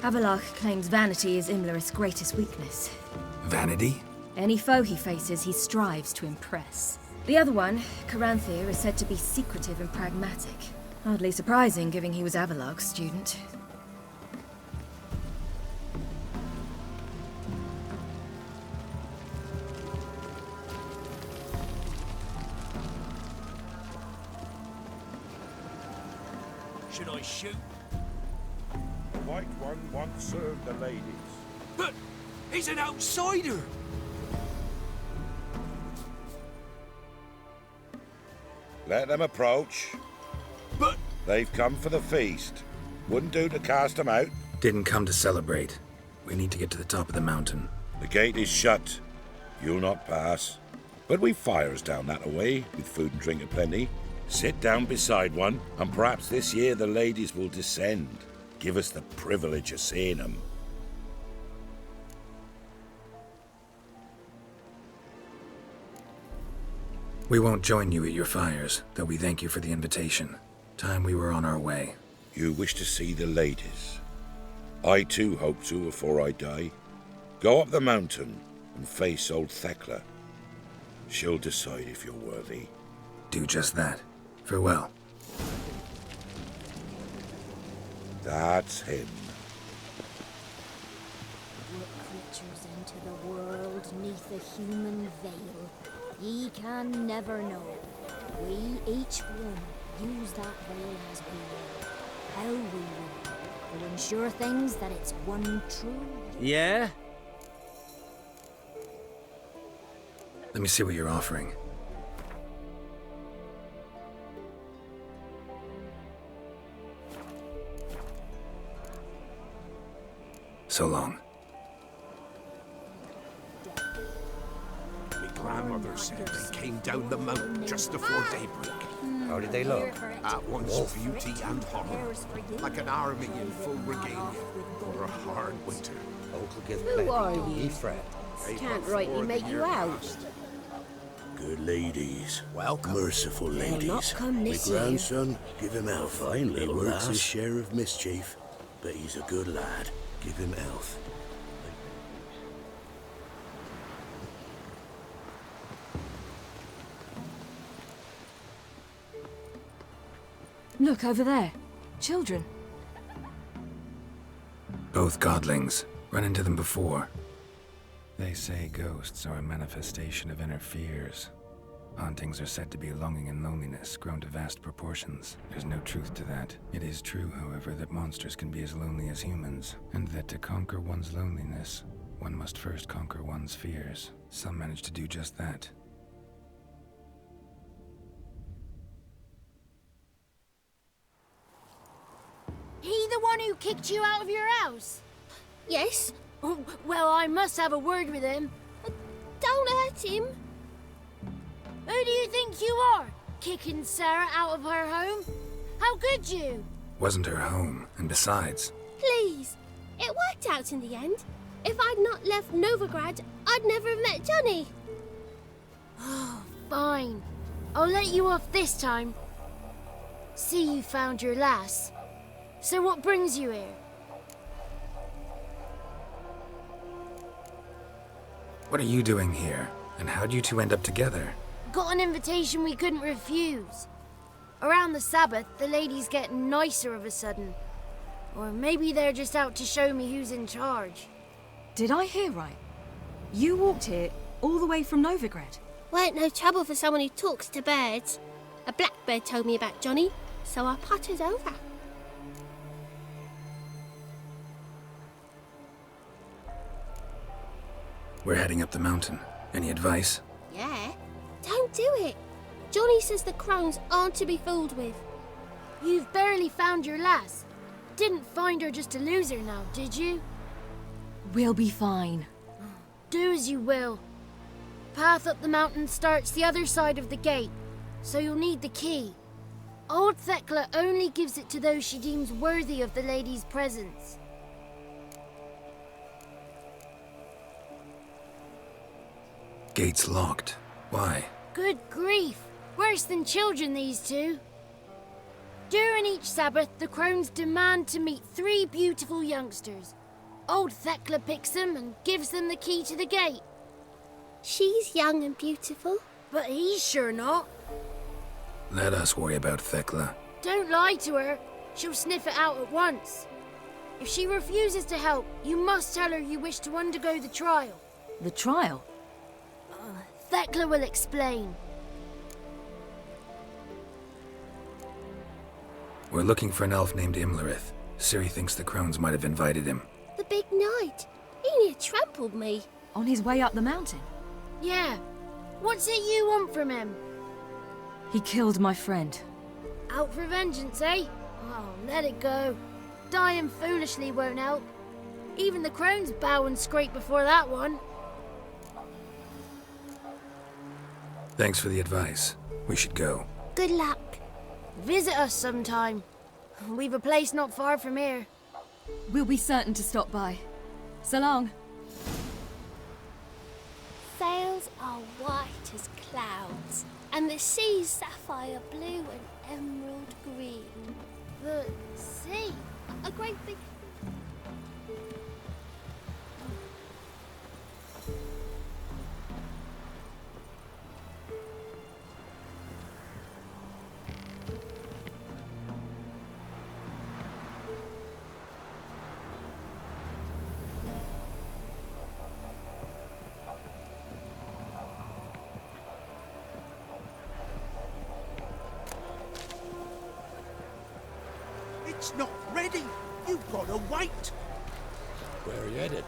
Avalach claims vanity is Imlerith's greatest weakness. Vanity? Any foe he faces, he strives to impress. The other one, Caranthir, is said to be secretive and pragmatic. Hardly surprising, given he was Avalach's student. Should I shoot? The White One once served the ladies. But he's an outsider! Let them approach. But They've come for the feast. Wouldn't do to cast them out. Didn't come to celebrate. We need to get to the top of the mountain. The gate is shut. You'll not pass. But we've fires down that away, with food and drink aplenty. Sit down beside one, and perhaps this year the ladies will descend. Give us the privilege of seeing them. We won't join you at your fires, though we thank you for the invitation. Time we were on our way. You wish to see the ladies. I too hope to before I die. Go up the mountain and face old Thekla. She'll decide if you're worthy. Do just that. Farewell. That's him. What creatures enter the world neath a human veil, ye can never know. We each one use that veil as we will, how we will. We'll ensure things that it's one true. Yeah? Let me see what you're offering. So long. my grandmother said they came down the mountain just before daybreak. How did they look? At once beauty and horror, like an army in full regalia for a hard winter. Folk will give Who plenty, are don't you? ye fret. Can't rightly make you out. Good ladies. Welcome. Merciful They'll ladies. not come My this year. grandson, give him health. Fine He little works his lass. share of mischief, but he's a good lad. Give him health. Look, over there. Children. Both godlings. Run into them before. They say ghosts are a manifestation of inner fears. Hauntings are said to be longing and loneliness grown to vast proportions. There's no truth to that. It is true, however, that monsters can be as lonely as humans, and that to conquer one's loneliness, one must first conquer one's fears. Some manage to do just that. He the one who kicked you out of your house? Yes. Oh, well, I must have a word with him. Don't hurt him. Who do you think you are? Kicking Sarah out of her home? How could you? Wasn't her home, and besides, Please. It worked out in the end. If I'd not left Novigrad, I'd never have met Johnny. Oh, fine. I'll let you off this time. See, you found your lass. So what brings you here? what are you doing here? And how'd you two end up together? Got an invitation we couldn't refuse. Around the Sabbath, the ladies get nicer of a sudden. Or maybe they're just out to show me who's in charge. Did I hear right? You walked here all the way from Novigrad? Weren't no trouble for someone who talks to birds. A blackbird told me about Johnny, so I pottered over. We're heading up the mountain. Any advice? Yeah? Don't do it. Johnny says the crones aren't to be fooled with. You've barely found your lass. Didn't find her just to lose her now, did you? We'll be fine. Do as you will. Path up the mountain starts the other side of the gate, so you'll need the key. Old Thekla only gives it to those she deems worthy of the lady's presence. Gate's locked. Why? Good grief! Worse than children, these two. During each Sabbath, the crones demand to meet 3 beautiful youngsters. Old Thekla picks them and gives them the key to the gate. She's young and beautiful. But he's sure not. Let us worry about Thekla. Don't lie to her. She'll sniff it out at once. If she refuses to help, you must tell her you wish to undergo the trial. The trial? Thekla will explain. We're looking for an elf named Imlerith. Ciri thinks the crones might have invited him. The big knight. He near trampled me. On his way up the mountain? Yeah. What's it you want from him? He killed my friend. Out for vengeance, eh? Oh, let it go. Dying foolishly won't help. Even the crones bow and scrape before that one. Thanks for the advice. We should go. Good luck. Visit us sometime. We've a place not far from here. We'll be certain to stop by. So long. Sails are white as clouds, and the sea's sapphire blue and emerald green. The sea? A great big... It's not ready. You've got to wait. Where are you headed?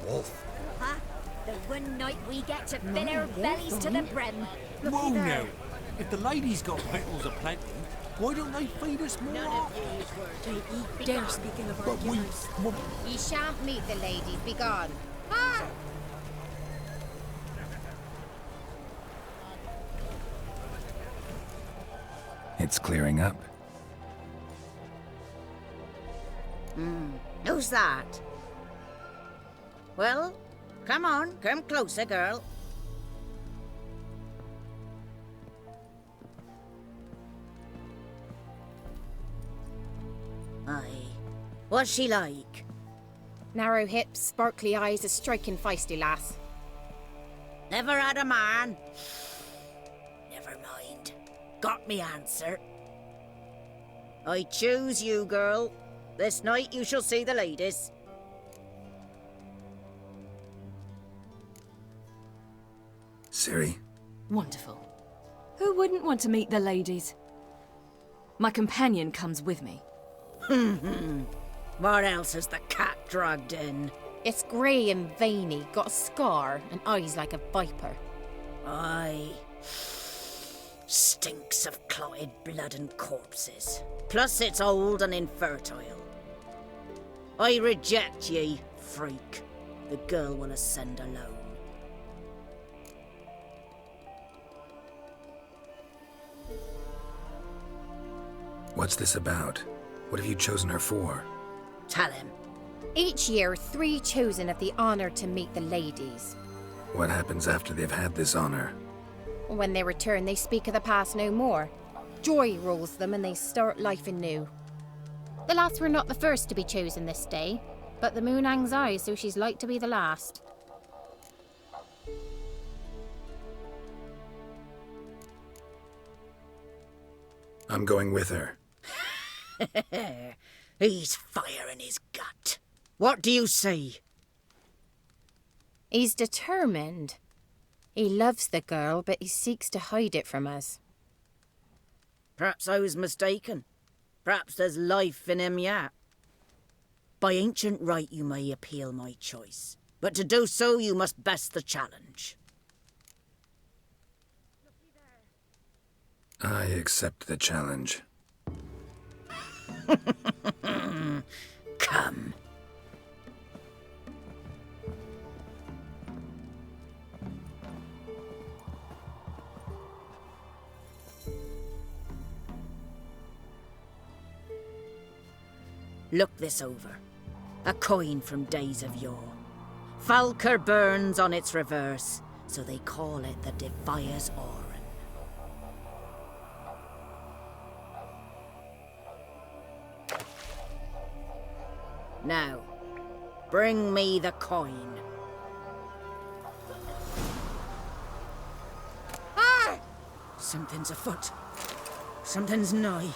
Wolf. Huh? The one night we get to fill our bellies to the brim. Whoa now. If the ladies got victuals aplenty, why don't they feed us more? None of these words. Don't you dare speak in of our givers. Ye shan't meet the ladies. Be gone. It's clearing up. Who's that? Well, come on. Come closer, girl. Aye. What's she like? Narrow hips, sparkly eyes, a striking feisty lass. Never had a man. Never mind. Got me answer. I choose you, girl. This night you shall see the ladies. Ciri, Wonderful. Who wouldn't want to meet the ladies? My companion comes with me. What else has the cat dragged in? It's grey and veiny, got a scar, and eyes like a viper. Aye. Stinks of clotted blood and corpses. Plus it's old and infertile. I reject ye, freak. The girl will ascend alone. what's this about? What have you chosen her for? Tell him. Each year, 3 chosen have the honour to meet the ladies. What happens after they've had this honor? When they return, they speak of the past no more. Joy rules them and they start life anew. The lads were not the first to be chosen this day, but the moon hangs high, so she's like to be the last. I'm going with her. He's fire in his gut. What do you say? He's determined. He loves the girl, but he seeks to hide it from us. Perhaps I was mistaken. Perhaps there's life in him yet. By ancient right you may appeal my choice, but to do so you must best the challenge. I accept the challenge. Come. Look this over. A coin from days of yore. Falker burns on its reverse, so they call it the Defias Oran. Now, bring me the coin. Ah! Something's afoot. Something's nigh.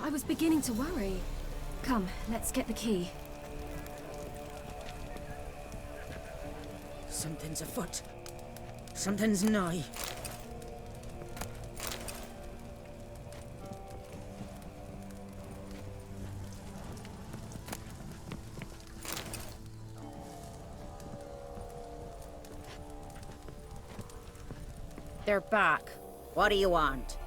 I was beginning to worry. Come, let's get the key. Something's afoot. Something's nigh. They're back. What do you want?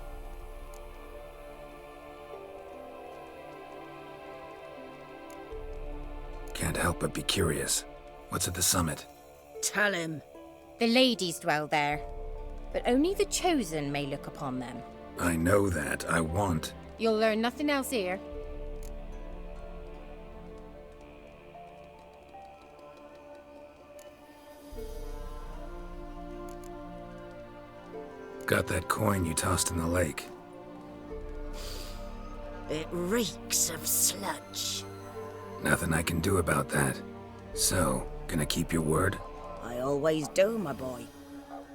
Can't help but be curious. What's at the summit? Tell him. The ladies dwell there, but only the chosen may look upon them. I know that. I want. You'll learn nothing else here. Got that coin you tossed in the lake. It reeks of sludge. Nothing I can do about that. So, gonna keep your word? I always do, my boy.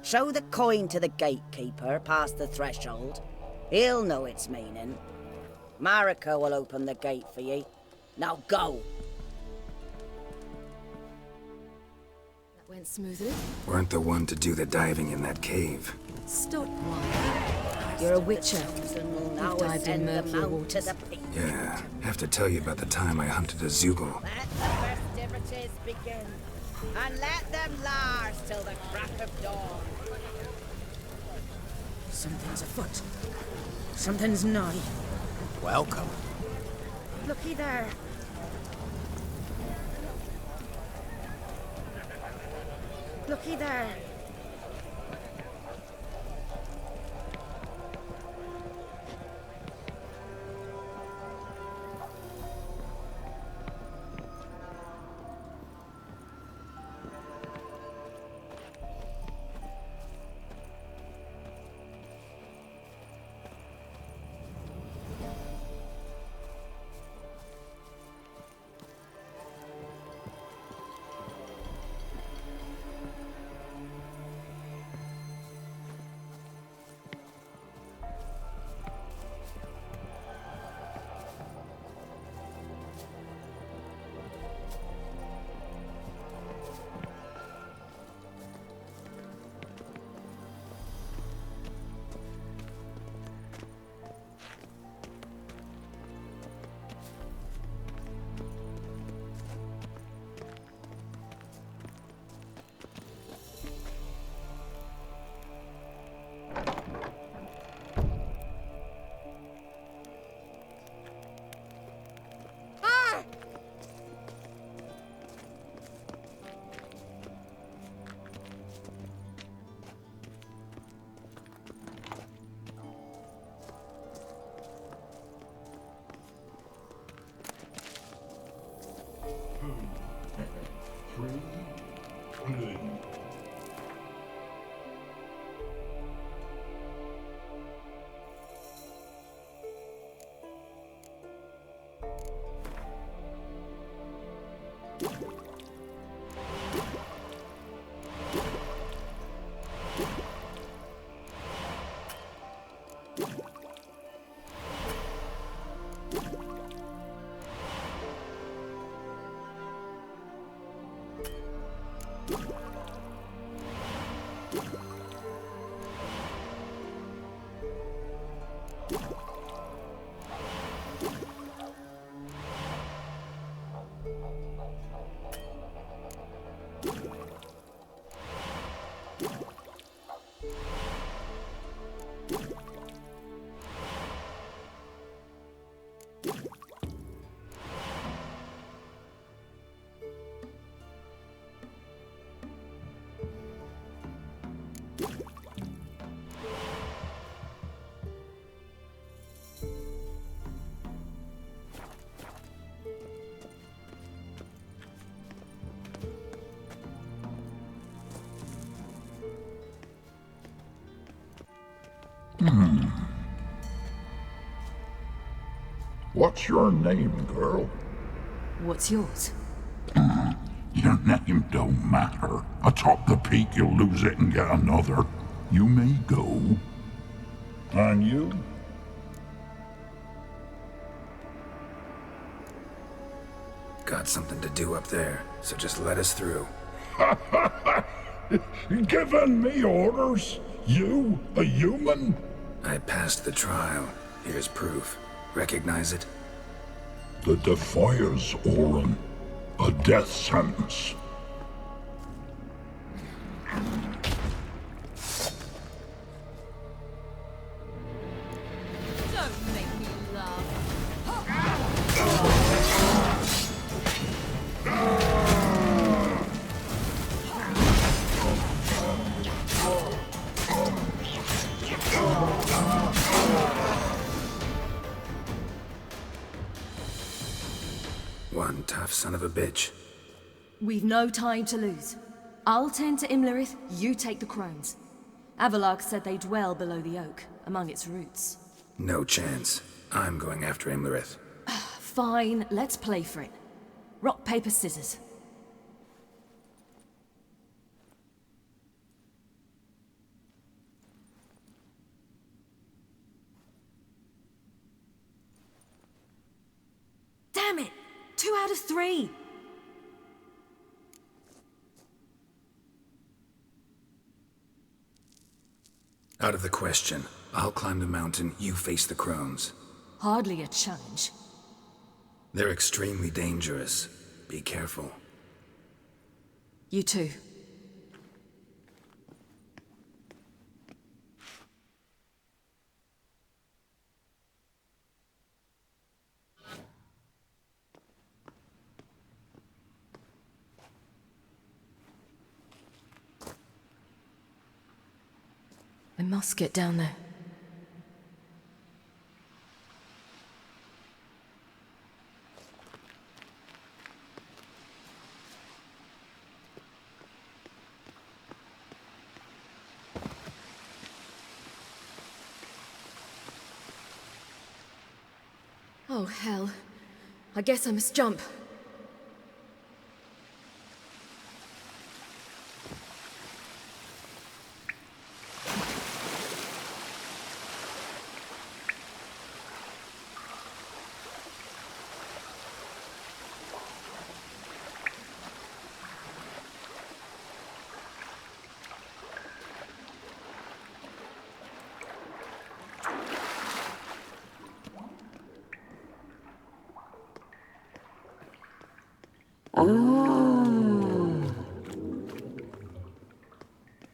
Show the coin to the gatekeeper past the threshold. He'll know its meaning. Marika will open the gate for ye. Now go! That went smoothly. Weren't the one to do the diving in that cave. Stop whining. You're a witcher. You've dived in murky waters. Yeah, have to tell you about the time I hunted a Zoogle. Let the festivities begin, and let them last till the crack of dawn. Something's afoot. Something's nigh. Welcome. Looky there. Looky there. What's your name, girl? What's yours? Your name don't matter. Atop the peak, you'll lose it and get another. You may go. And you? Got something to do up there, so just let us through. Giving me orders? You, a human? I passed the trial. Here's proof. Recognize it? The Defiers, Orin. A death sentence. Don't make me laugh. One tough son of a bitch. We've no time to lose. I'll tend to Imlerith, you take the crones. Avalok said they dwell below the oak, among its roots. No chance. I'm going after Imlerith. Fine, let's play for it. Rock, paper, scissors. Damn it! 2 out of 3! Out of the question. I'll climb the mountain, you face the crones. Hardly a challenge. They're extremely dangerous. Be careful. You too. I must get down there. Oh, hell. I guess I must jump.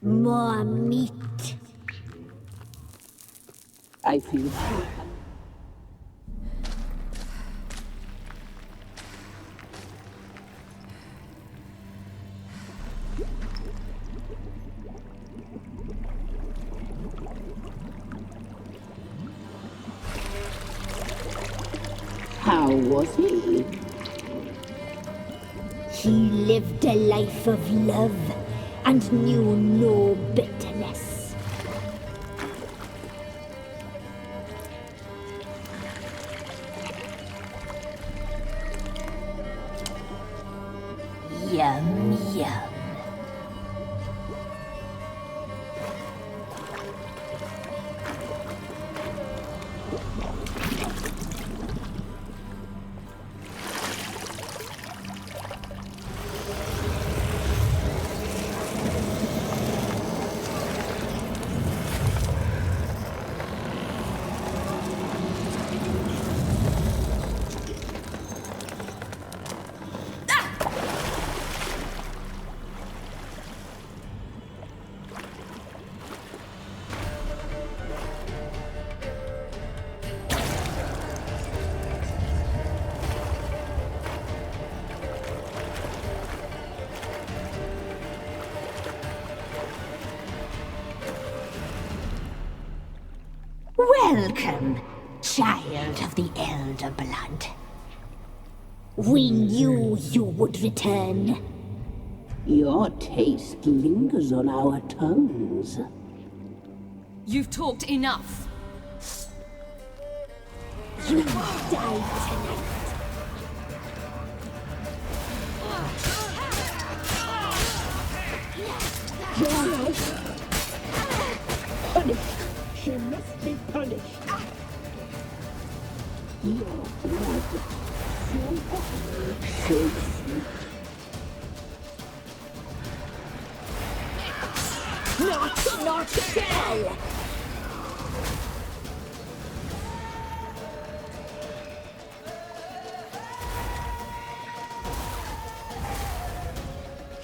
More meat. I feel How was he? He lived a life of love and knew no bitterness. Yum, yum. Welcome, child of the Elder Blood. We knew you would return. Your taste lingers on our tongues. You've talked enough. You die tonight. Your life. Punished. She must be punished. Your blood. So sweet. Naughty, naughty girl!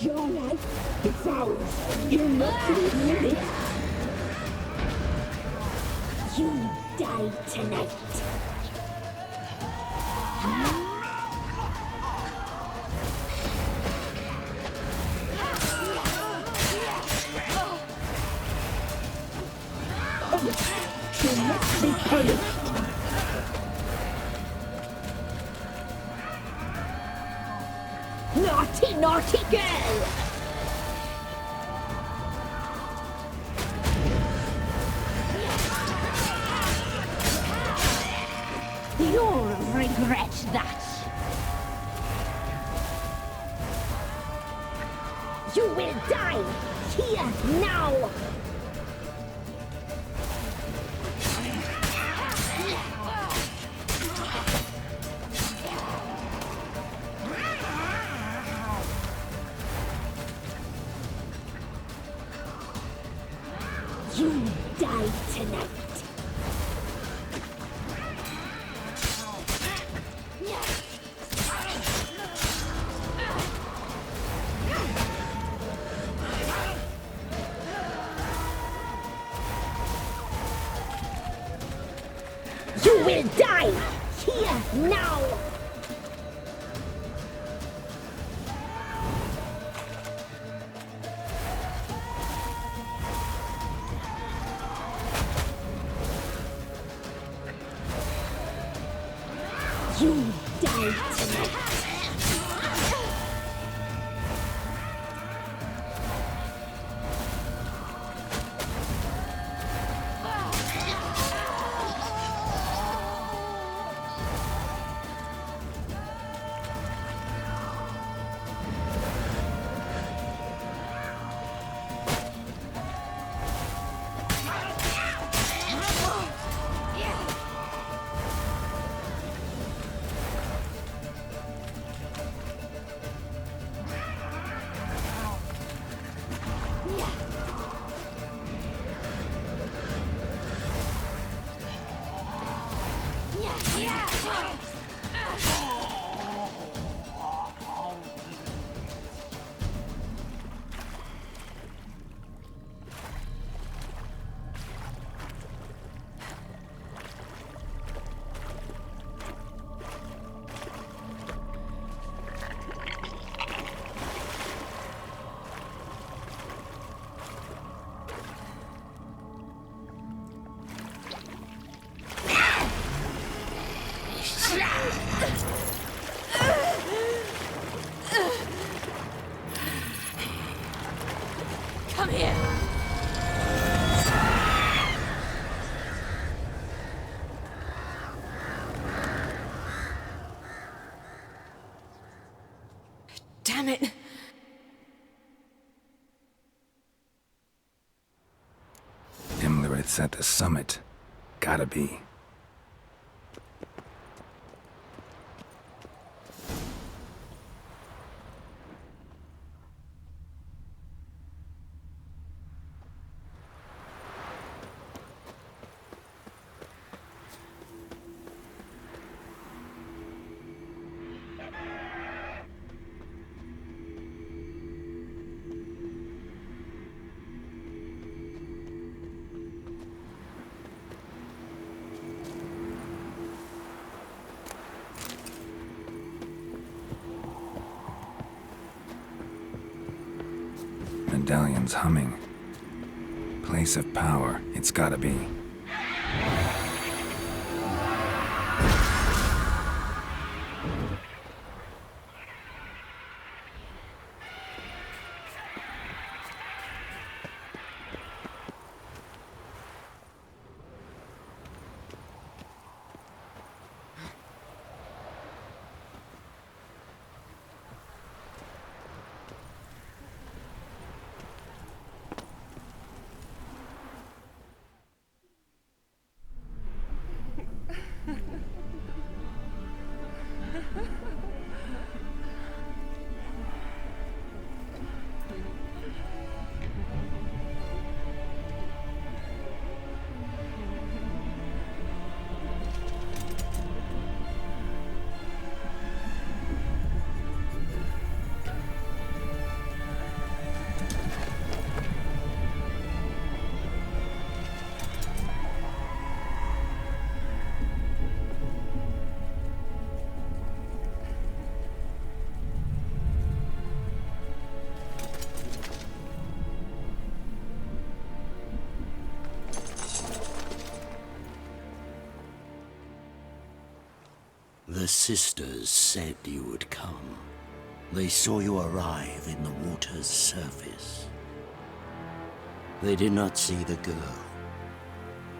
Your life is ours. You're not leaving it. You die tonight. She must be punished. Naughty, naughty girl! You'll regret that. You will die here now. You die tonight. You will die here now. Come here. Damn it. Imlerith's at the summit. Gotta be. Medallion's humming. Place of power, it's gotta be. The sisters said you would come. They saw you arrive in the water's surface. They did not see the girl.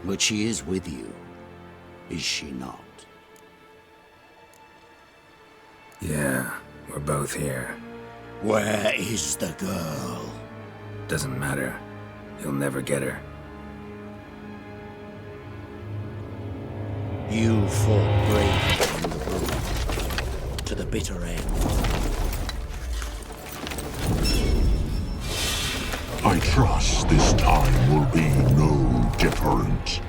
But she is with you, is she not? Yeah, we're both here. Where is the girl? Doesn't matter. You'll never get her. You fought bravely in the boat, to the bitter end. I trust this time will be no different.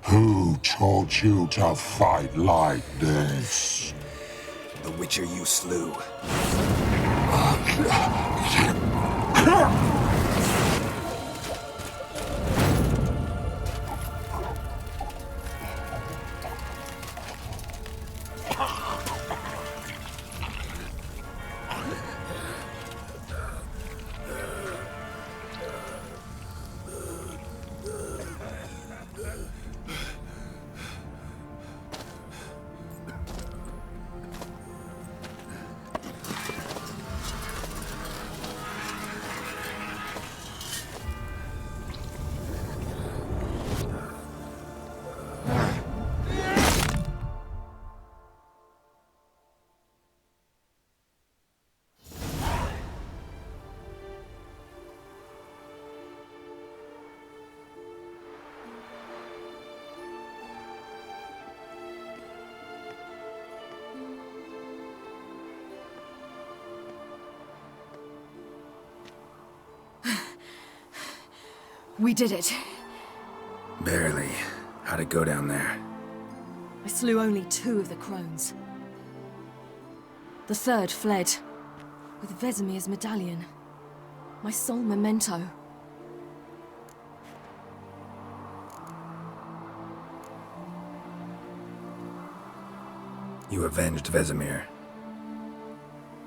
Who taught you to fight like this? The Witcher you slew. We did it. Barely. How'd it go down there? I slew only 2 of the crones. The third fled, with Vesemir's medallion. My sole memento. You avenged Vesemir.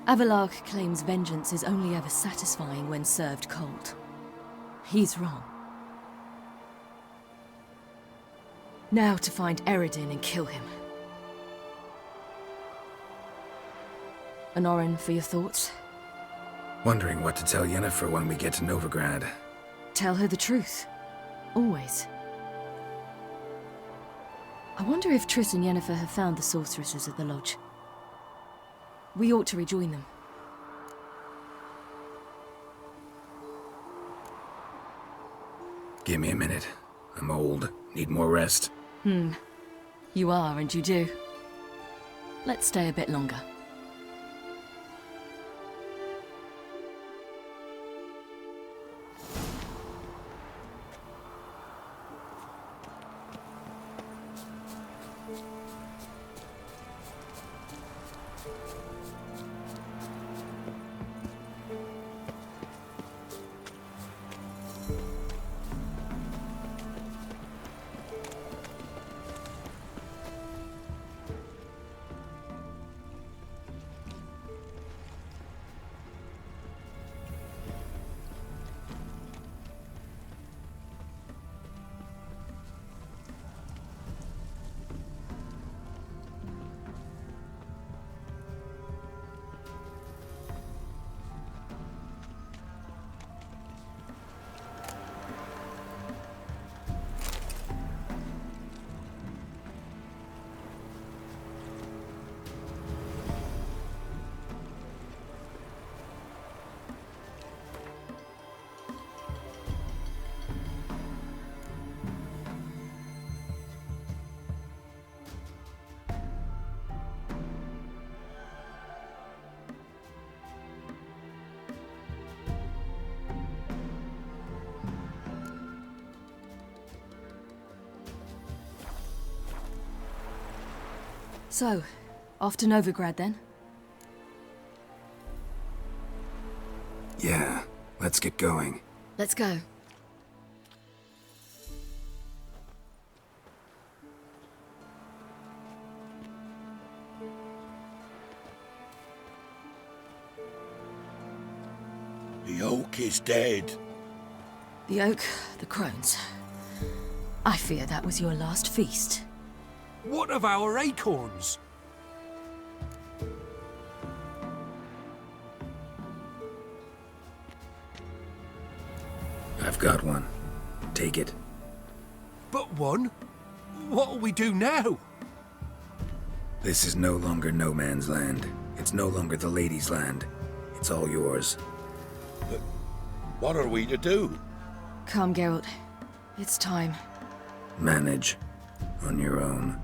Avelarg claims vengeance is only ever satisfying when served cold. He's wrong. Now to find Eredin and kill him. Honorin, for your thoughts? Wondering what to tell Yennefer when we get to Novigrad. Tell her the truth. Always. I wonder if Triss and Yennefer have found the sorceresses at the lodge. We ought to rejoin them. Give me a minute. I'm old. Need more rest. You are, and you do. Let's stay a bit longer. So, off to Novigrad then? Yeah, let's get going. Let's go. The oak is dead. The oak, the crones. I fear that was your last feast. What of our acorns? I've got one. Take it. But one? What'll we do now? This is no longer no man's land. It's no longer the lady's land. It's all yours. But what are we to do? Come, Geralt. It's time. Manage. On your own.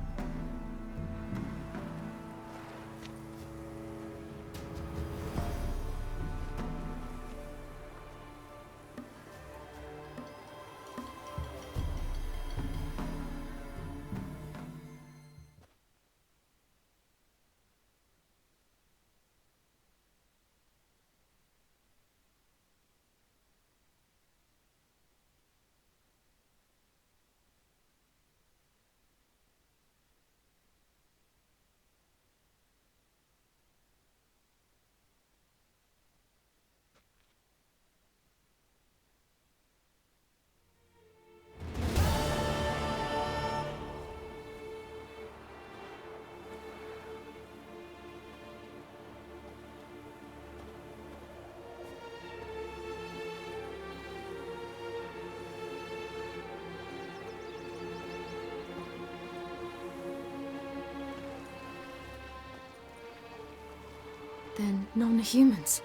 Then non-humans.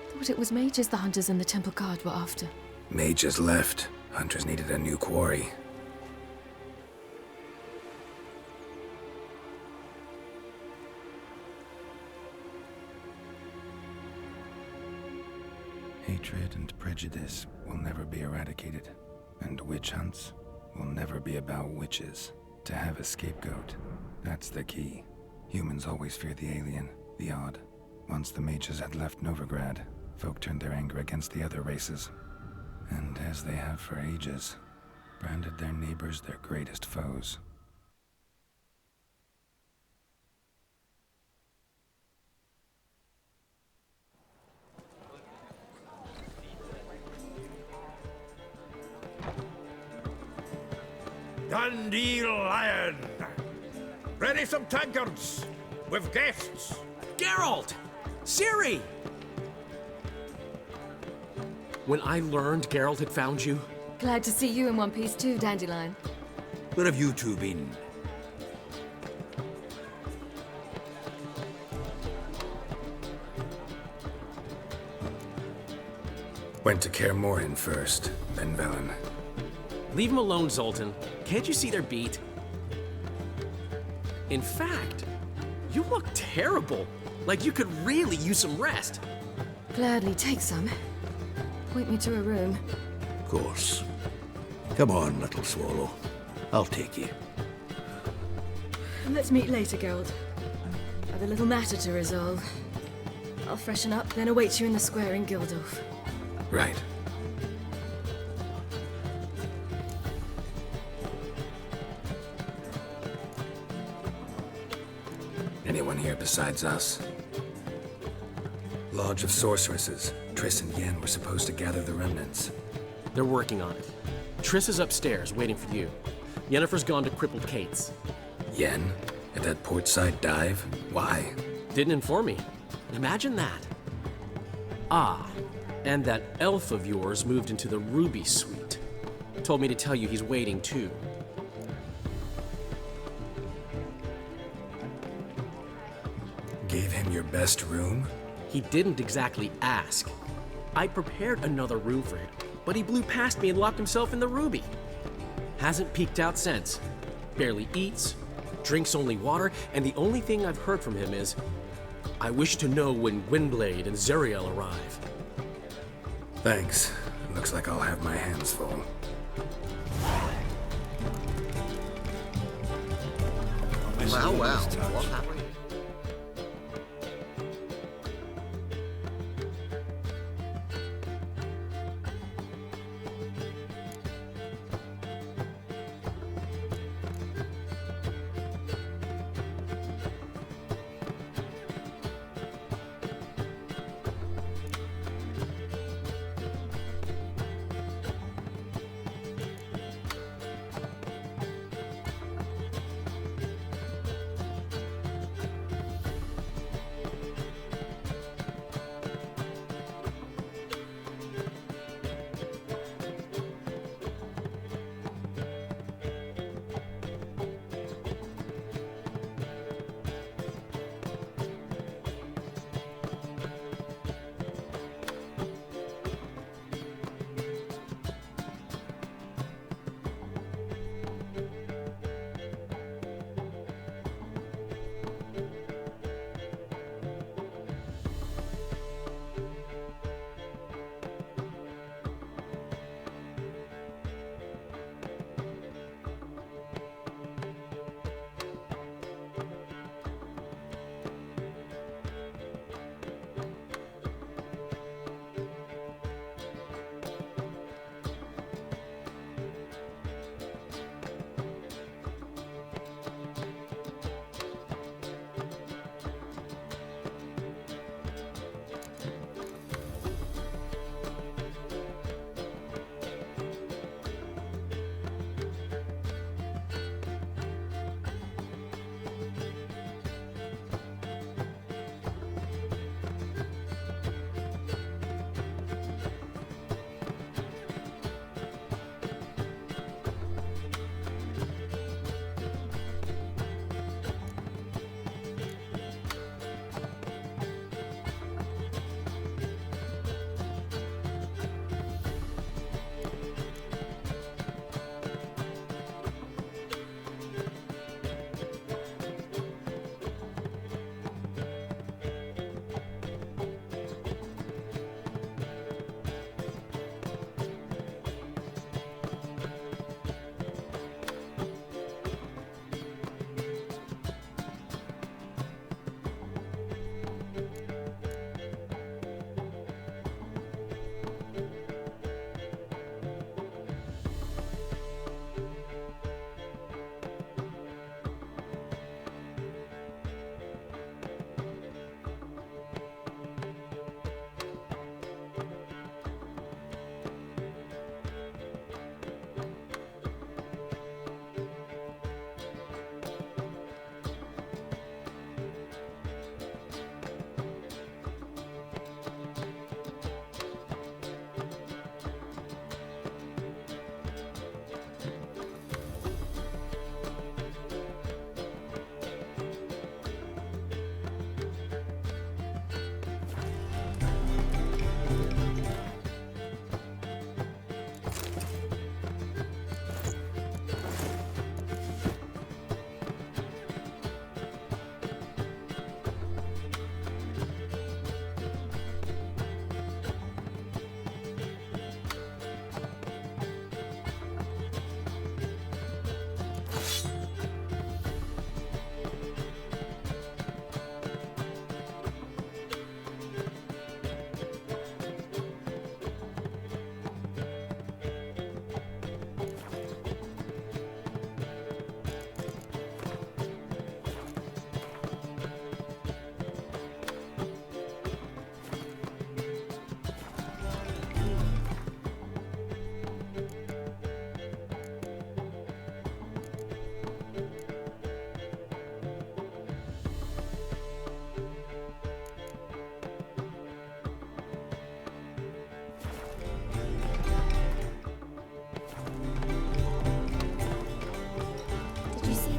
Thought it was mages the hunters and the temple guard were after. Mages left. Hunters needed a new quarry. Hatred and prejudice will never be eradicated, and witch hunts will never be about witches. To have a scapegoat, that's the key. Humans always fear the alien, the odd. Once the mages had left Novigrad, folk turned their anger against the other races. And as they have for ages, branded their neighbors their greatest foes. Dandelion! Ready some tankards! With guests! Geralt! Ciri! When I learned Geralt had found you... Glad to see you in one piece too, Dandelion. Where have you two been? Went to Kaer Morhen first, then Velen. Leave them alone, Zoltan. Can't you see they're beat? In fact, you look terrible. Like you could really use some rest. Gladly take some. Point me to a room. Of course. Come on, little swallow. I'll take you. Let's meet later, Geralt. I've a little matter to resolve. I'll freshen up, then await you in the square in Gildorf. Right. Anyone here besides us? Lodge of Sorceresses. Triss and Yen were supposed to gather the remnants. They're working on it. Triss is upstairs, waiting for you. Yennefer's gone to Crippled Kate's. Yen? At that portside dive? Why? Didn't inform me. Imagine that. Ah, and that elf of yours moved into the Ruby Suite. Told me to tell you he's waiting too. Gave him your best room? He didn't exactly ask. I prepared another room for him, but he blew past me and locked himself in the Ruby. Hasn't peeked out since. Barely eats, drinks only water, and the only thing I've heard from him is, I wish to know when Gwynblade and Zariel arrive. Thanks. It looks like I'll have my hands full. Well, what happened?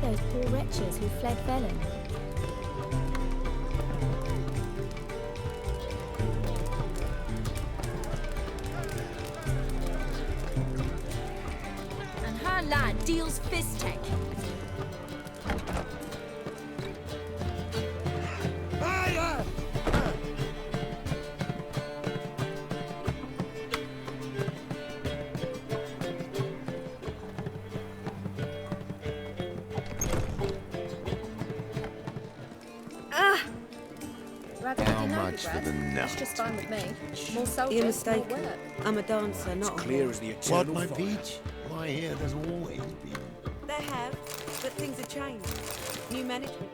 those poor wretches who fled Velen. And her lad deals Fistech. Rather How than much for the That's nut? just fine with me. More soldiers, You're more mistaken. work. I'm a dancer, not a Clear whore. as the eternal What, my fire. peach? Why, here there's always been. There have, but things have changed. New management.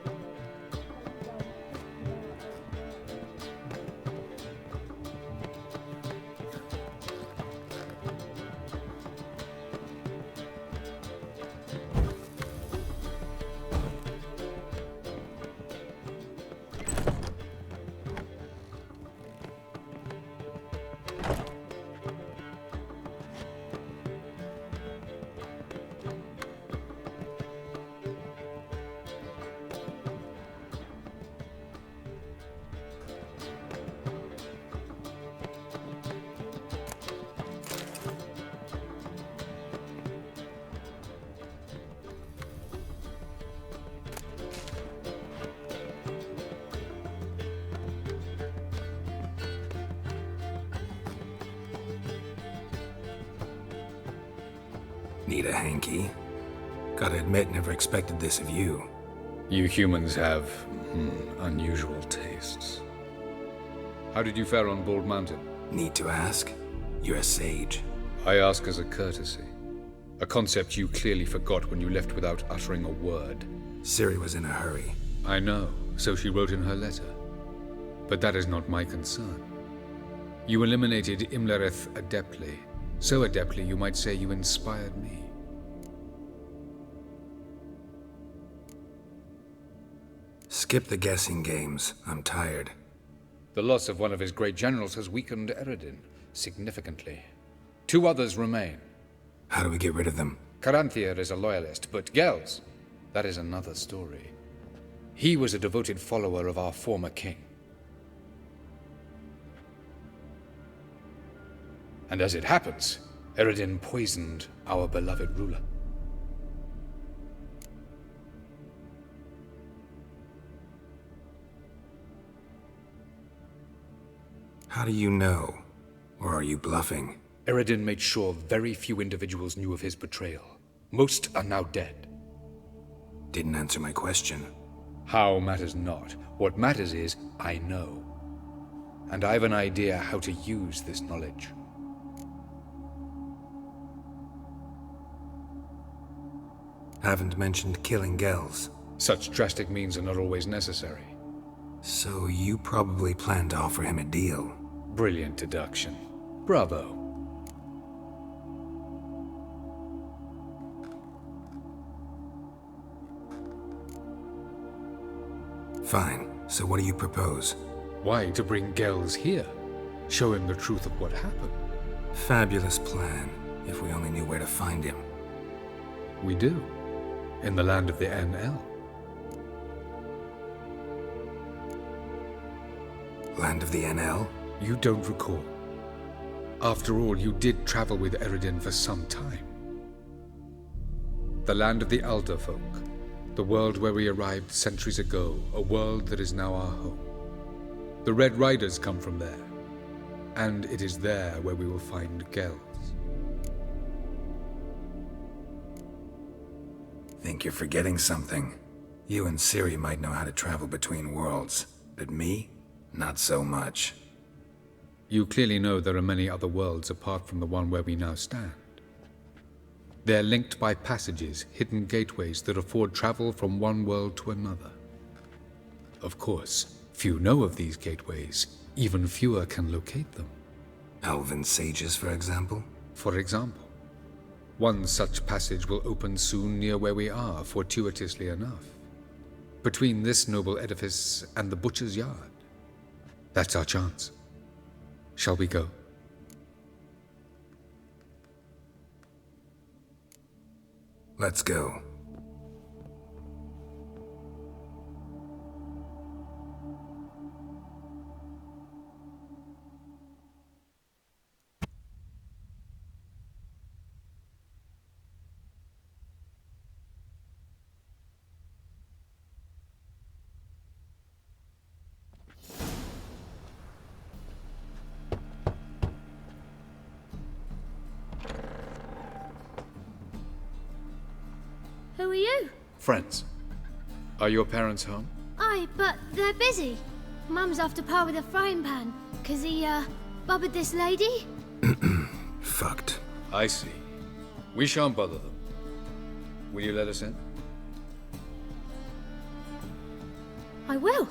Need a hanky? Gotta admit, never expected this of you. You humans have unusual tastes. How did you fare on Bald Mountain? Need to ask? You're a sage. I ask as a courtesy. A concept you clearly forgot when you left without uttering a word. Ciri was in a hurry. I know, so she wrote in her letter. But that is not my concern. You eliminated Imlerith adeptly. So adeptly, you might say you inspired me. Skip the guessing games. I'm tired. The loss of one of his great generals has weakened Eredin significantly. 2 others remain. How do we get rid of them? Caranthir is a loyalist, but Gels, that is another story. He was a devoted follower of our former king. And as it happens, Eredin poisoned our beloved ruler. How do you know? Or are you bluffing? Eredin made sure very few individuals knew of his betrayal. Most are now dead. Didn't answer my question. How matters not. What matters is, I know. And I've an idea how to use this knowledge. Haven't mentioned killing Gels. Such drastic means are not always necessary. So you probably plan to offer him a deal. Brilliant deduction. Bravo. Fine. So what do you propose? Why, to bring Gels here. Show him the truth of what happened. Fabulous plan, if we only knew where to find him. We do. In the land of the NL. Land of the NL? You don't recall. After all, you did travel with Eredin for some time. The land of the Alder folk. The world where we arrived centuries ago. A world that is now our home. The Red Riders come from there. And it is there where we will find Gels. Think you're forgetting something. You and Ciri might know how to travel between worlds, but me? Not so much. You clearly know there are many other worlds apart from the one where we now stand. They're linked by passages, hidden gateways that afford travel from one world to another. Of course, few know of these gateways. Even fewer can locate them. Elven sages, for example? For example. One such passage will open soon near where we are, fortuitously enough. Between this noble edifice and the butcher's yard. That's our chance. Shall we go? Let's go. Who are you? Friends. Are your parents home? Aye, but they're busy. Mum's after Pa with a frying pan, 'cause he, bubbered this lady? Fucked. I see. We shan't bother them. Will you let us in? I will.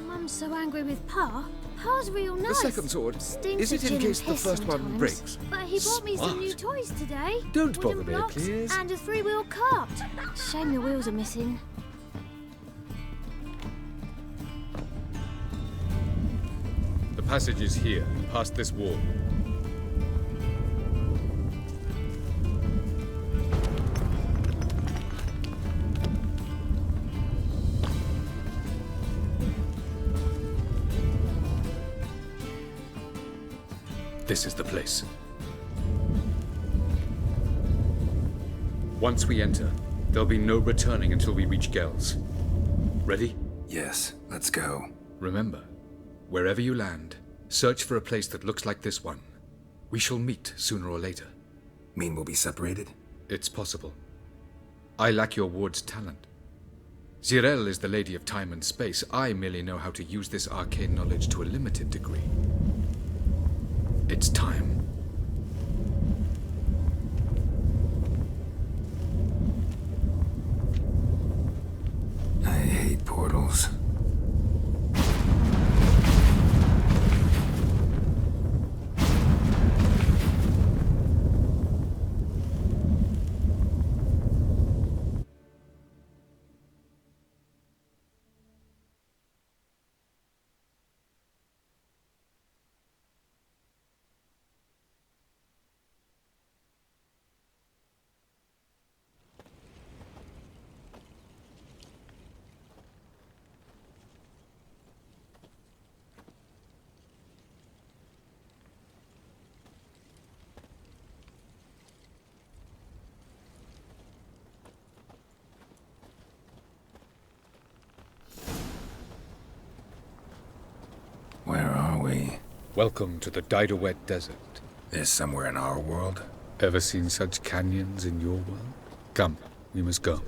Mum's so angry with Pa. Pa's real nice. The second sword. Stinks Is it of in gin case and the piss first one sometimes. breaks? But he bought me some Smart. new toys today. Don't Wooden bother me, blocks please. And a 3-wheel cart. Shame the wheels are missing. The passage is here, past this wall. This is the place. Once we enter, there'll be no returning until we reach Gels. Ready? Yes, let's go. Remember, wherever you land, search for a place that looks like this one. We shall meet sooner or later. Mean we'll be separated? It's possible. I lack your ward's talent. Zirel is the Lady of Time and Space. I merely know how to use this arcane knowledge to a limited degree. It's time. I hate portals. Where are we? Welcome to the Didowet Desert. This somewhere in our world? Ever seen such canyons in your world? Come, we must go.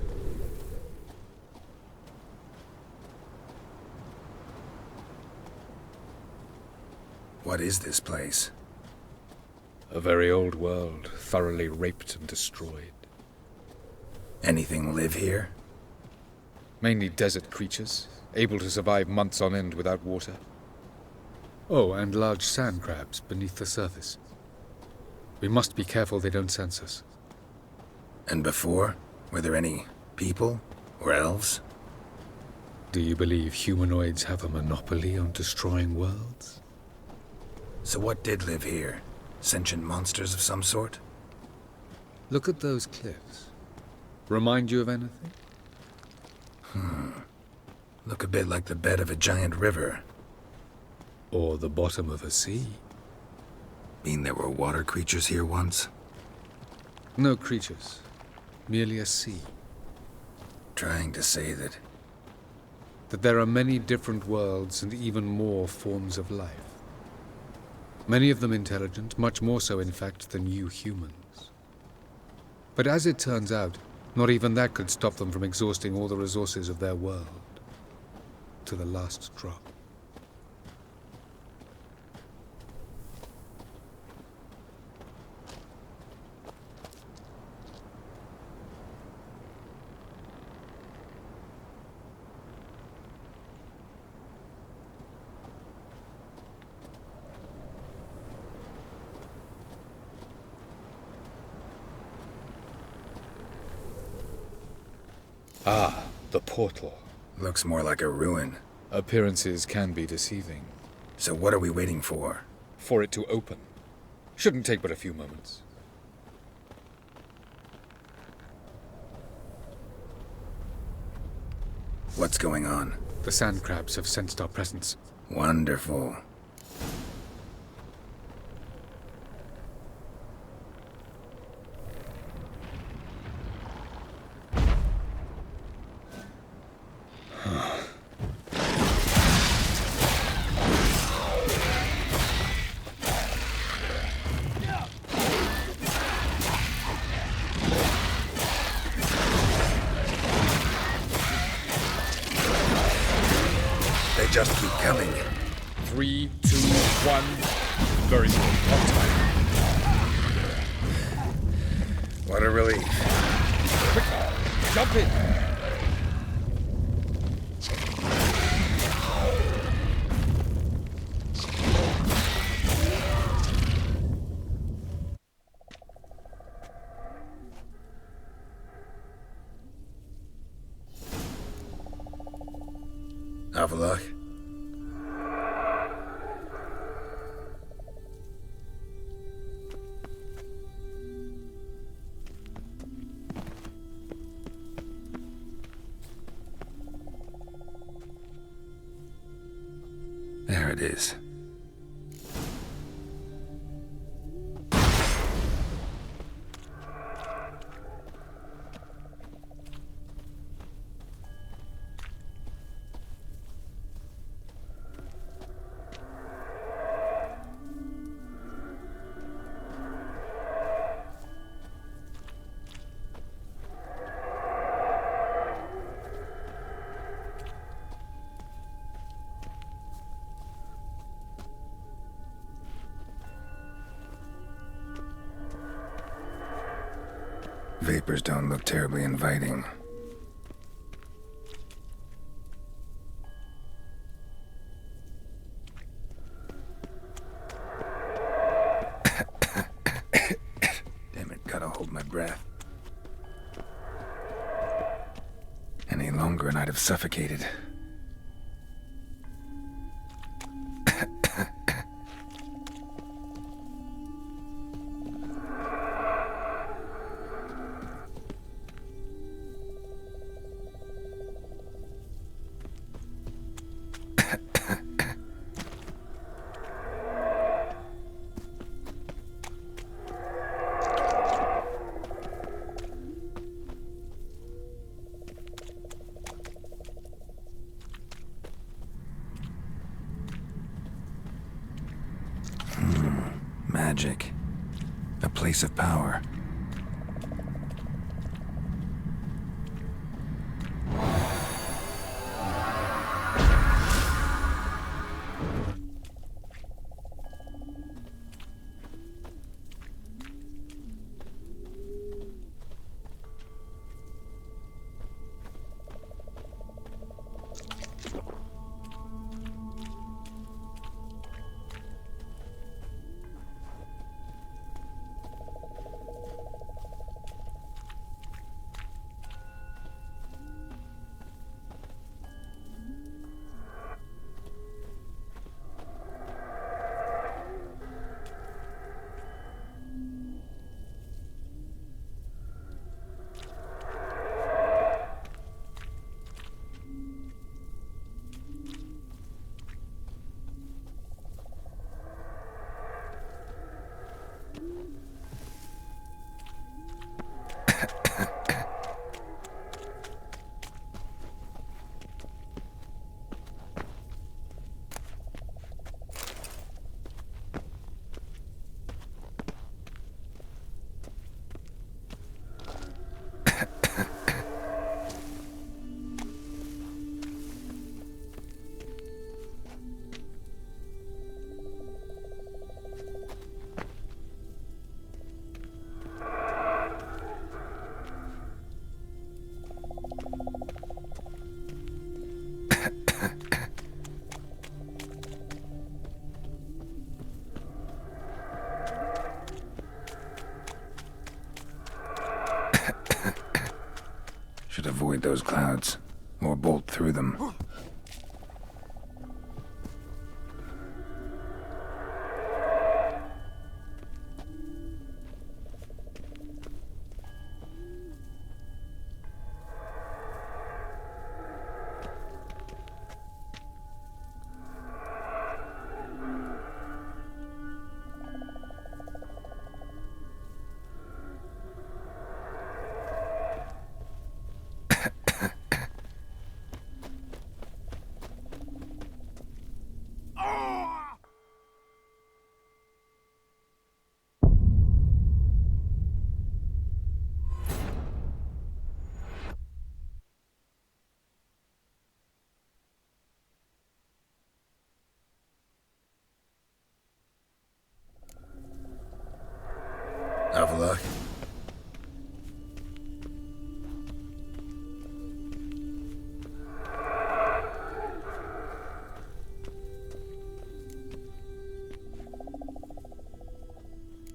What is this place? A very old world, thoroughly raped and destroyed. Anything live here? Mainly desert creatures, able to survive months on end without water. Oh, and large sand crabs beneath the surface. We must be careful they don't sense us. And before? Were there any people? Or elves? Do you believe humanoids have a monopoly on destroying worlds? So what did live here? Sentient monsters of some sort? Look at those cliffs. Remind you of anything? Look a bit like the bed of a giant river. Or the bottom of a sea. Mean there were water creatures here once? No creatures. Merely a sea. Trying to say that there are many different worlds and even more forms of life. Many of them intelligent, much more so in fact than you humans. But as it turns out, not even that could stop them from exhausting all the resources of their world. To the last drop. Ah, the portal. looks more like a ruin. Appearances can be deceiving. So what are we waiting for? For it to open. Shouldn't take but a few moments. What's going on? The sand crabs have sensed our presence. Wonderful. just keep coming. 3, 2, 1. Very good. On time. What a relief. Quick, jump in. Avallac'h? There it is. Vapors don't look terribly inviting. Damn it, gotta hold my breath. Any longer and I'd have suffocated. Magic. A place of power. Should avoid those clouds, or bolt through them. luck?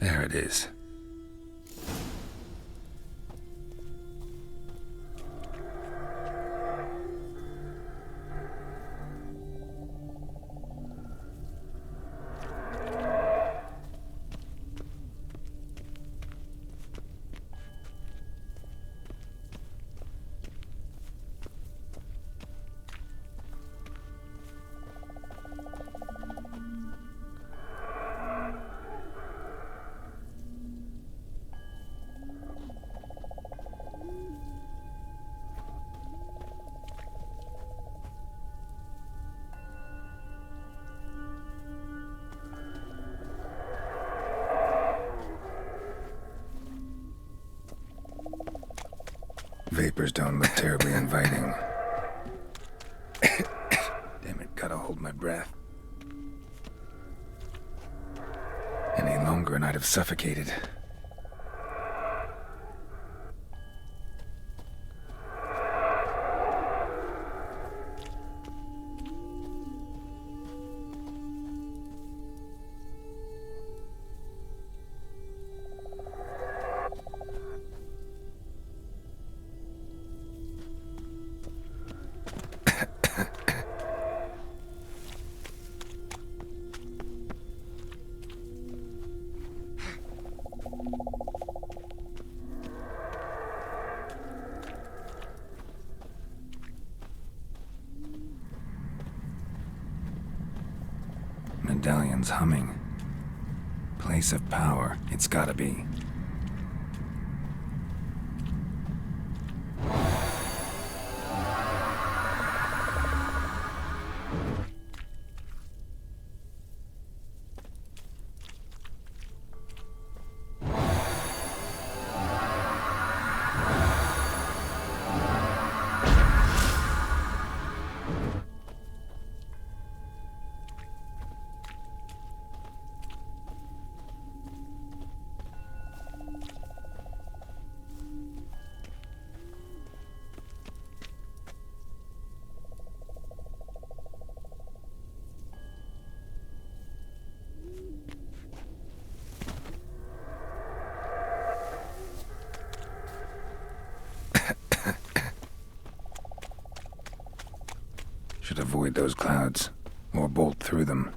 There it is. Vapors don't look terribly inviting. Damn it, gotta hold my breath. Any longer and I'd have suffocated. Medallion's humming. Place of power, it's gotta be. Should avoid those clouds, or bolt through them.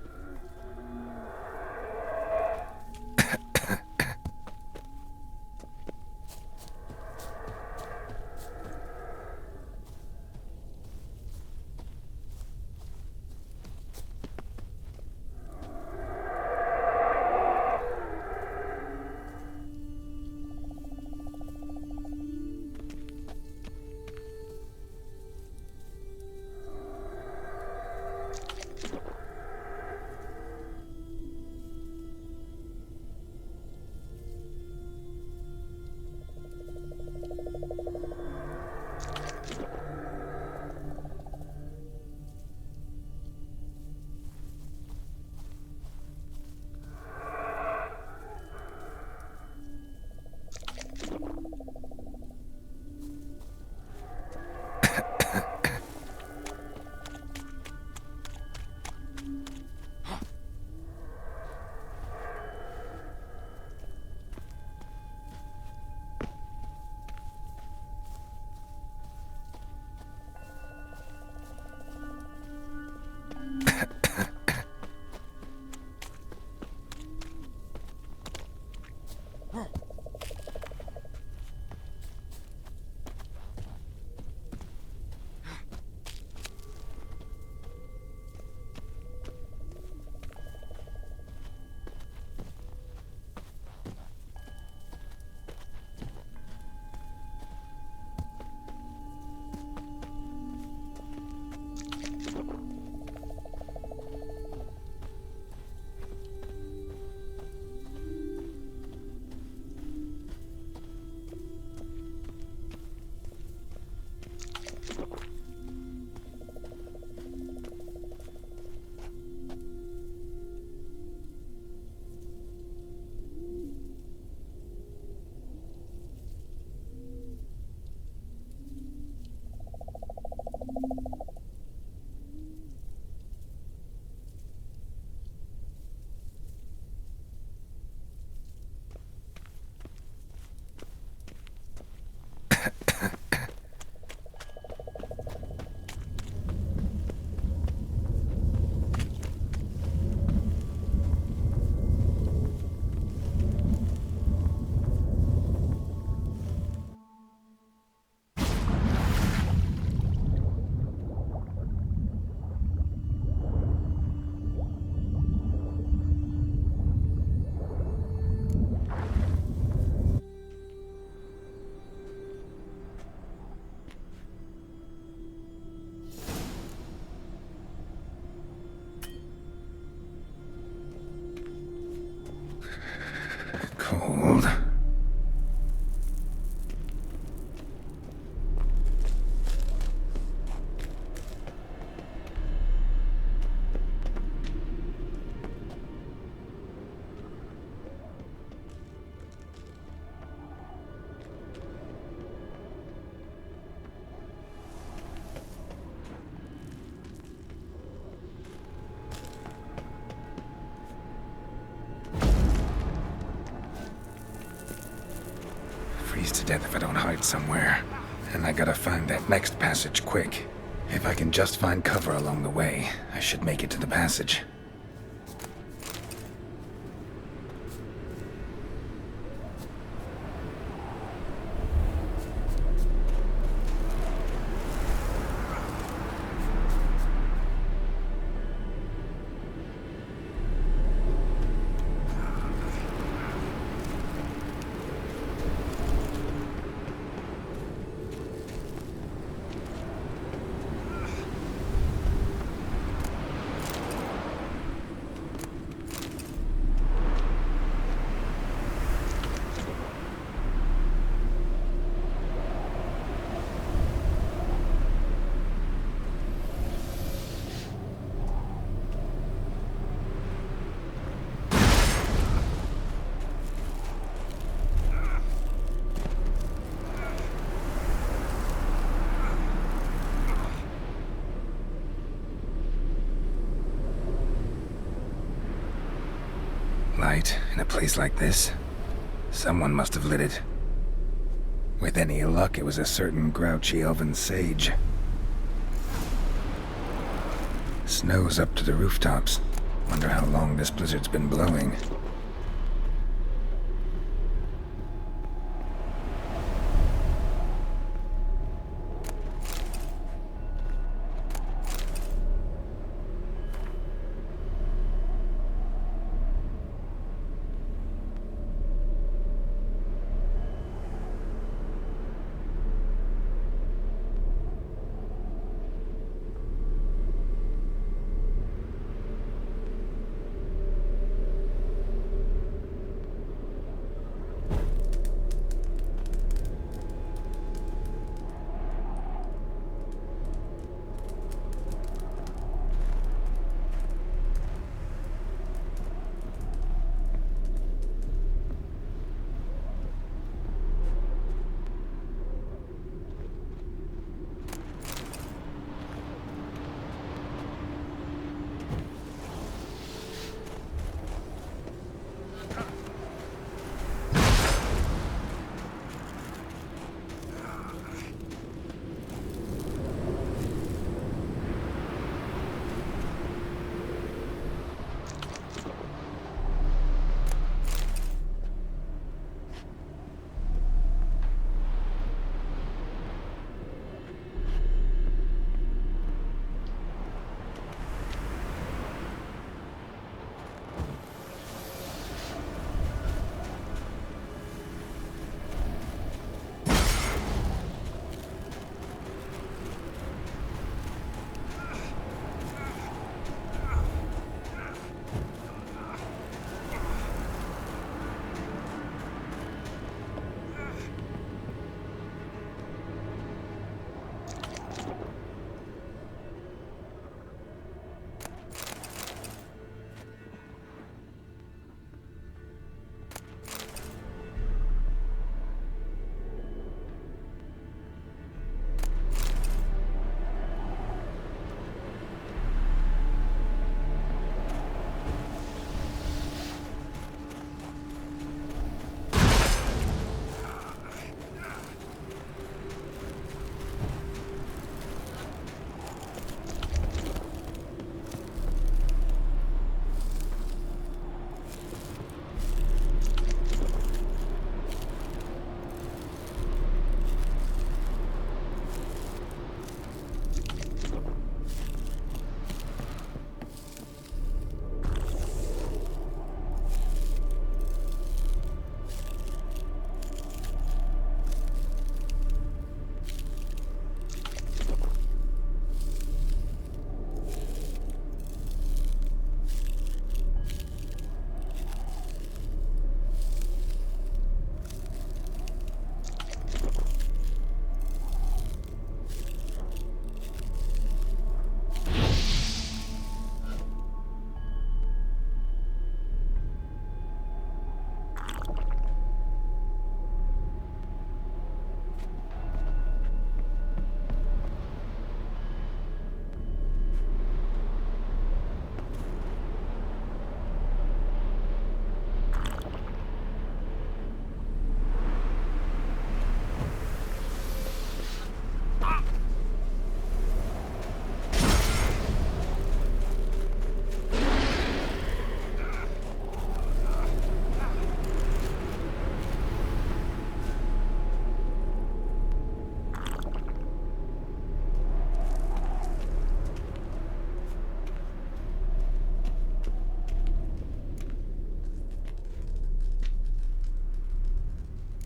death if I don't hide somewhere. And I gotta find that next passage quick. If I can just find cover along the way, I should make it to the passage. Light in a place like this? Someone must have lit it. With any luck, it was a certain grouchy elven sage. Snow's up to the rooftops. Wonder how long this blizzard's been blowing.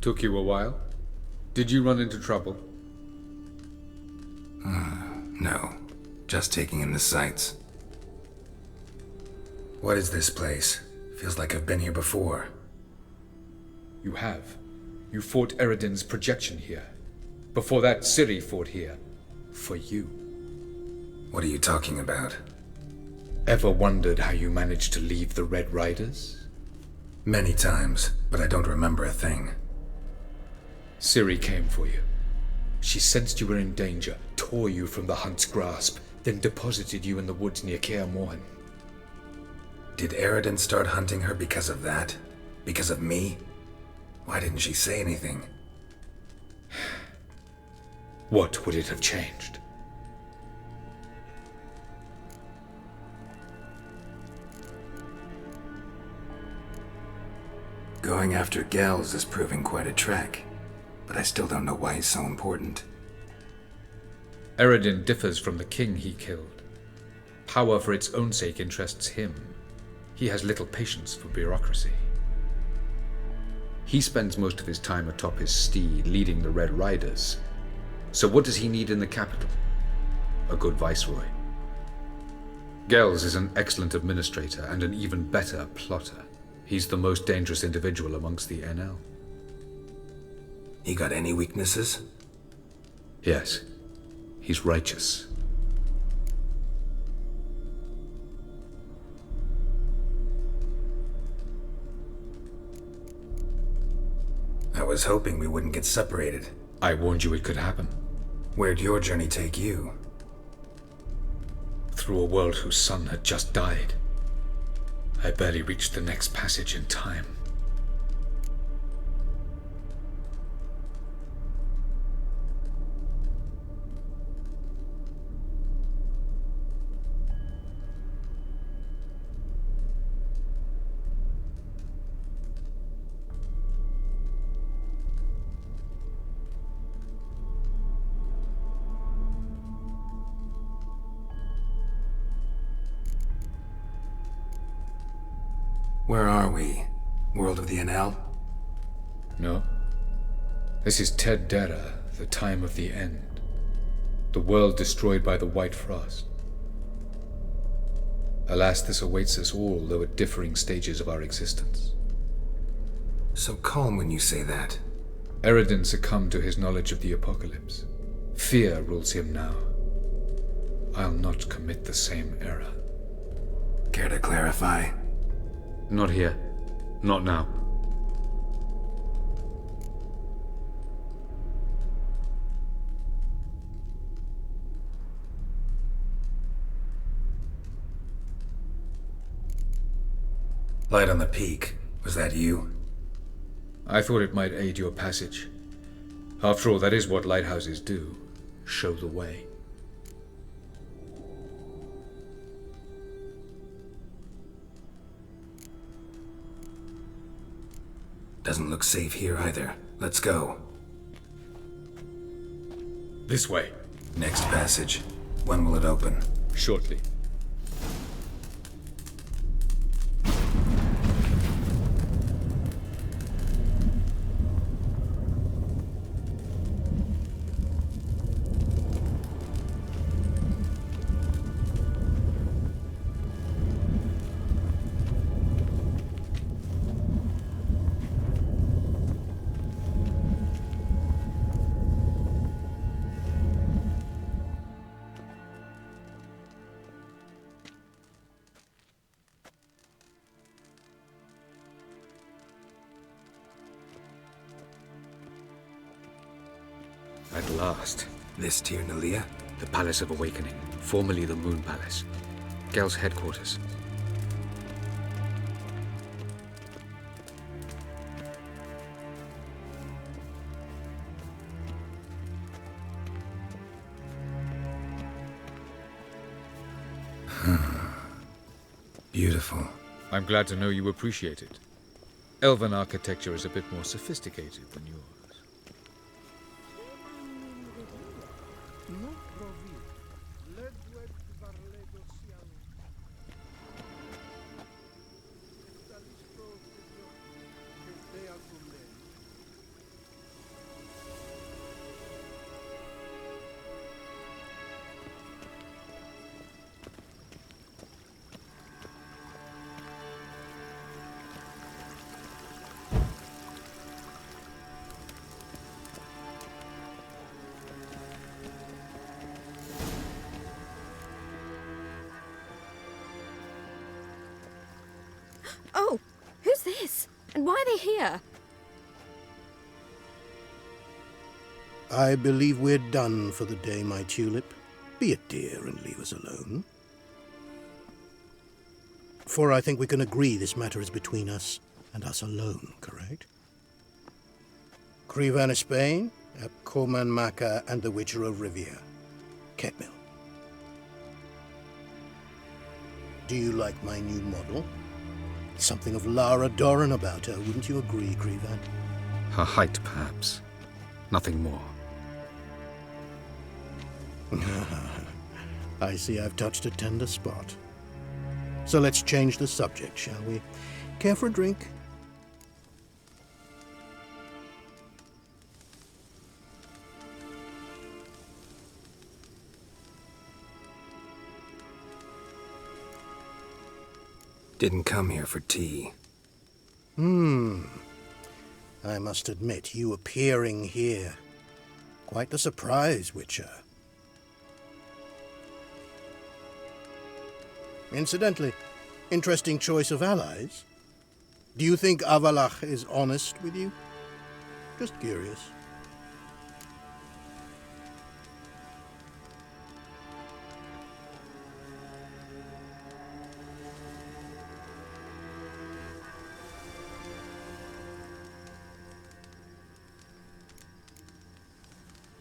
Took you a while? Did you run into trouble? No. Just taking in the sights. What is this place? Feels like I've been here before. You have. You fought Eredin's projection here. Before that, Ciri fought here. For you. What are you talking about? Ever wondered how you managed to leave the Red Riders? Many times, but I don't remember a thing. Ciri came for you. She sensed you were in danger, tore you from the Hunt's grasp, then deposited you in the woods near Kaer Morhen. Did Eredin start hunting her because of that? Because of me? Why didn't she say anything? What would it have changed? Going after Gels is proving quite a trek, but I still don't know why he's so important. Eredin differs from the king he killed. Power for its own sake interests him. He has little patience for bureaucracy. He spends most of his time atop his steed, leading the Red Riders. So what does he need in the capital? A good viceroy. Gels is an excellent administrator and an even better plotter. He's the most dangerous individual amongst the NL. He got any weaknesses? Yes. He's righteous. I was hoping we wouldn't get separated. I warned you it could happen. Where'd your journey take you? Through a world whose son had just died. I barely reached the next passage in time. Where are we? World of the NL? No. This is Ted Dara, the time of the end. The world destroyed by the White Frost. Alas, this awaits us all, though at differing stages of our existence. So calm when you say that. Eredin succumbed to his knowledge of the apocalypse. Fear rules him now. I'll not commit the same error. Care to clarify? Not here. Not now. Light on the peak. Was that you? I thought it might aid your passage. After all, that is what lighthouses do. Show the way. Doesn't look safe here either. Let's go. This way. Next passage. When will it open? Shortly. At last. This Tir Nalia? The Palace of Awakening, formerly the Moon Palace. Gel's headquarters. Beautiful. I'm glad to know you appreciate it. Elven architecture is a bit more sophisticated than yours. Oh, who's this? And why are they here? I believe we're done for the day, my tulip. Be a dear and leave us alone. For I think we can agree this matter is between us and us alone, correct? Crevan of Spain, Coman Maca, and the Witcher of Rivia. Ketmil. Do you like my new model? Something of Lara Doran about her, wouldn't you agree, Crevan? Her height, perhaps. Nothing more. I see I've touched a tender spot. So let's change the subject, shall we? Care for a drink? Didn't come here for tea. I must admit, you appearing here. Quite the surprise, Witcher. Incidentally, interesting choice of allies. Do you think Avallac'h is honest with you? Just curious.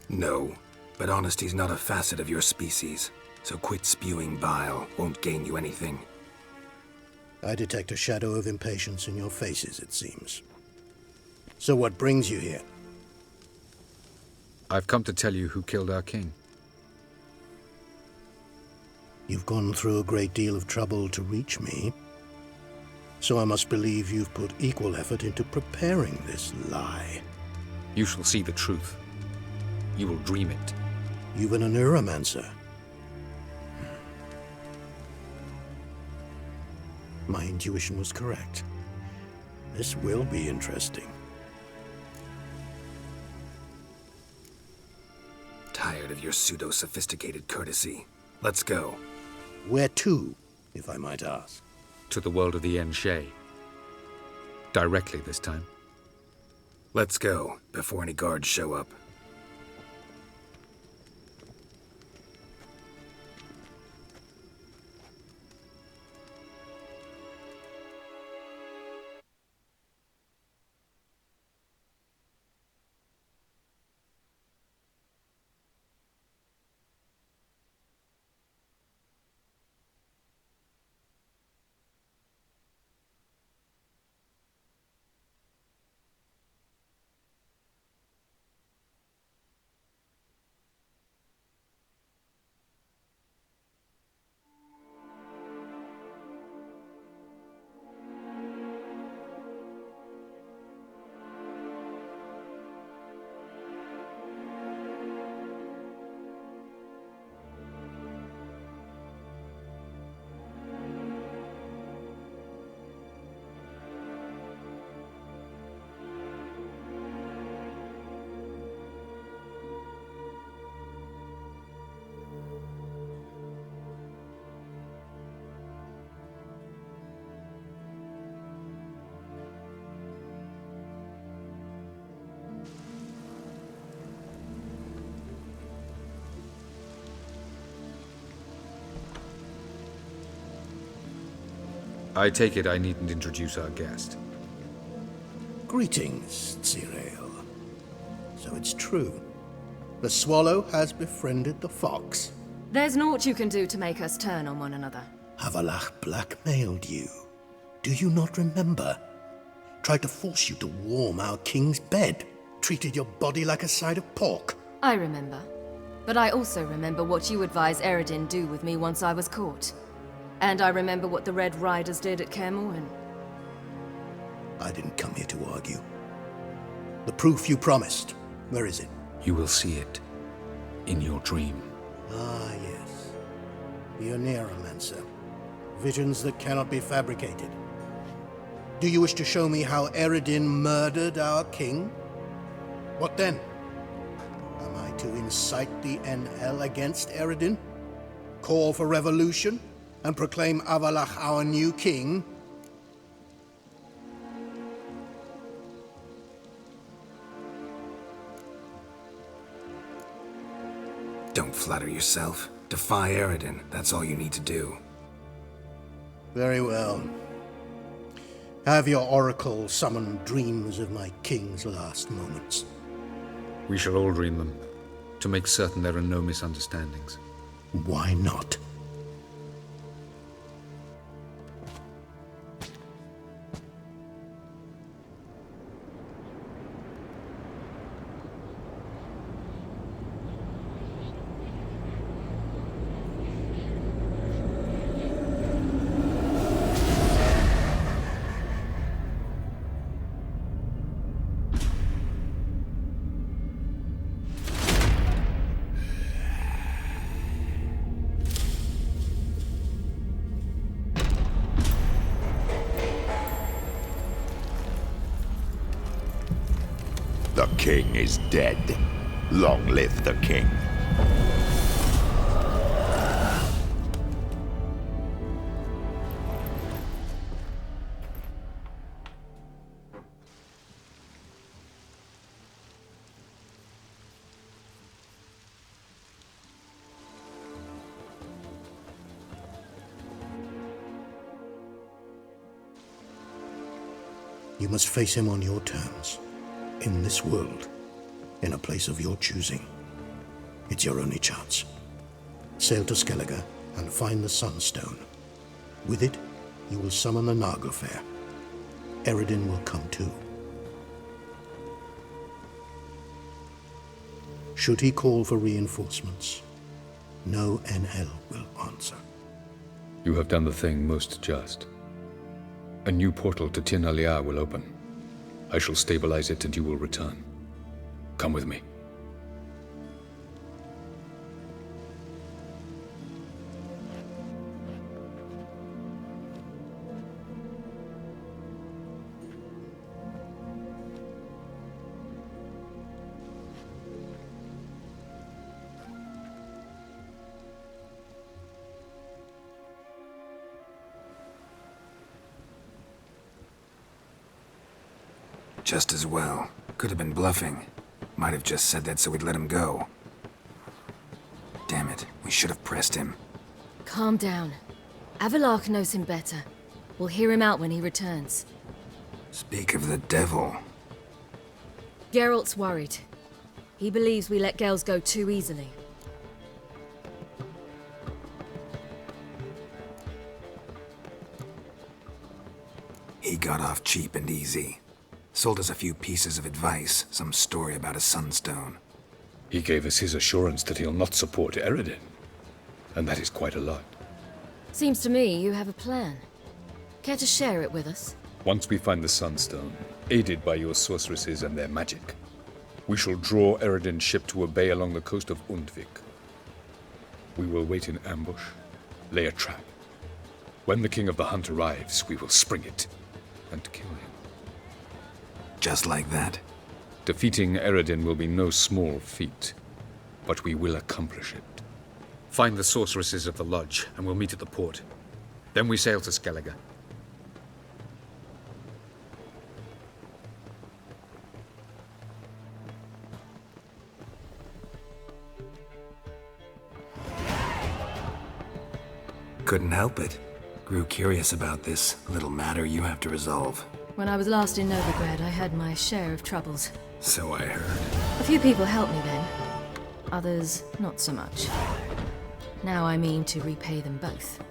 No, but honesty's not a facet of your species, so quit spewing bile. Won't gain you anything. I detect a shadow of impatience in your faces, it seems. So what brings you here? I've come to tell you who killed our king. You've gone through a great deal of trouble to reach me. So I must believe you've put equal effort into preparing this lie. You shall see the truth. You will dream it. You've been a neuromancer. My intuition was correct. This will be interesting. Tired of your pseudo-sophisticated courtesy. Let's go. Where to, if I might ask? To the world of the Enshe. Directly this time. Let's go, before any guards show up. I take it I needn't introduce our guest. Greetings, Tsirael. So it's true. The swallow has befriended the fox. There's naught you can do to make us turn on one another. Avallac'h blackmailed you. Do you not remember? Tried to force you to warm our king's bed. Treated your body like a side of pork. I remember. But I also remember what you advised Eredin do with me once I was caught. And I remember what the Red Riders did at Kaer Morhen. I didn't come here to argue. The proof you promised, where is it? You will see it in your dream. Ah, yes. The Oneiromancer. Visions that cannot be fabricated. Do you wish to show me how Eredin murdered our king? What then? Am I to incite the NL against Eredin? Call for revolution? And proclaim Avallac'h our new king? flatter yourself. Defy Eredin, that's all you need to do. Very well. Have your oracle summon dreams of my king's last moments. We shall all dream them, to make certain there are no misunderstandings. Why not? The king is dead. Long live the king. You must face him on your terms. In this world, in a place of your choosing. It's your only chance. Sail to Skellige and find the Sunstone. With it, you will summon the Naglfar. Eredin will come too. Should he call for reinforcements, no NL will answer. You have done the thing most just. A new portal to Tir na Liar will open. I shall stabilize it and you will return. Come with me. Just as well. Could have been bluffing. Might have just said that so we'd let him go. Damn it, we should have pressed him. Calm down. Avallac'h knows him better. We'll hear him out when he returns. Speak of the devil. Geralt's worried. He believes we let Gels go too easily. He got off cheap and easy. Sold us a few pieces of advice, some story about a sunstone. He gave us his assurance that he'll not support Eredin. And that is quite a lot. Seems to me you have a plan. Care to share it with us? Once we find the Sunstone, aided by your sorceresses and their magic, we shall draw Eredin's ship to a bay along the coast of Undvik. We will wait in ambush, lay a trap. When the King of the Hunt arrives, we will spring it and kill him. Just like that? Defeating Eredin will be no small feat, but we will accomplish it. Find the sorceresses of the lodge, and we'll meet at the port. Then we sail to Skellige. Couldn't help it. Grew curious about this little matter you have to resolve. When I was last in Novigrad, I had my share of troubles. So I heard. A few people helped me then. Others, not so much. Now I mean to repay them both.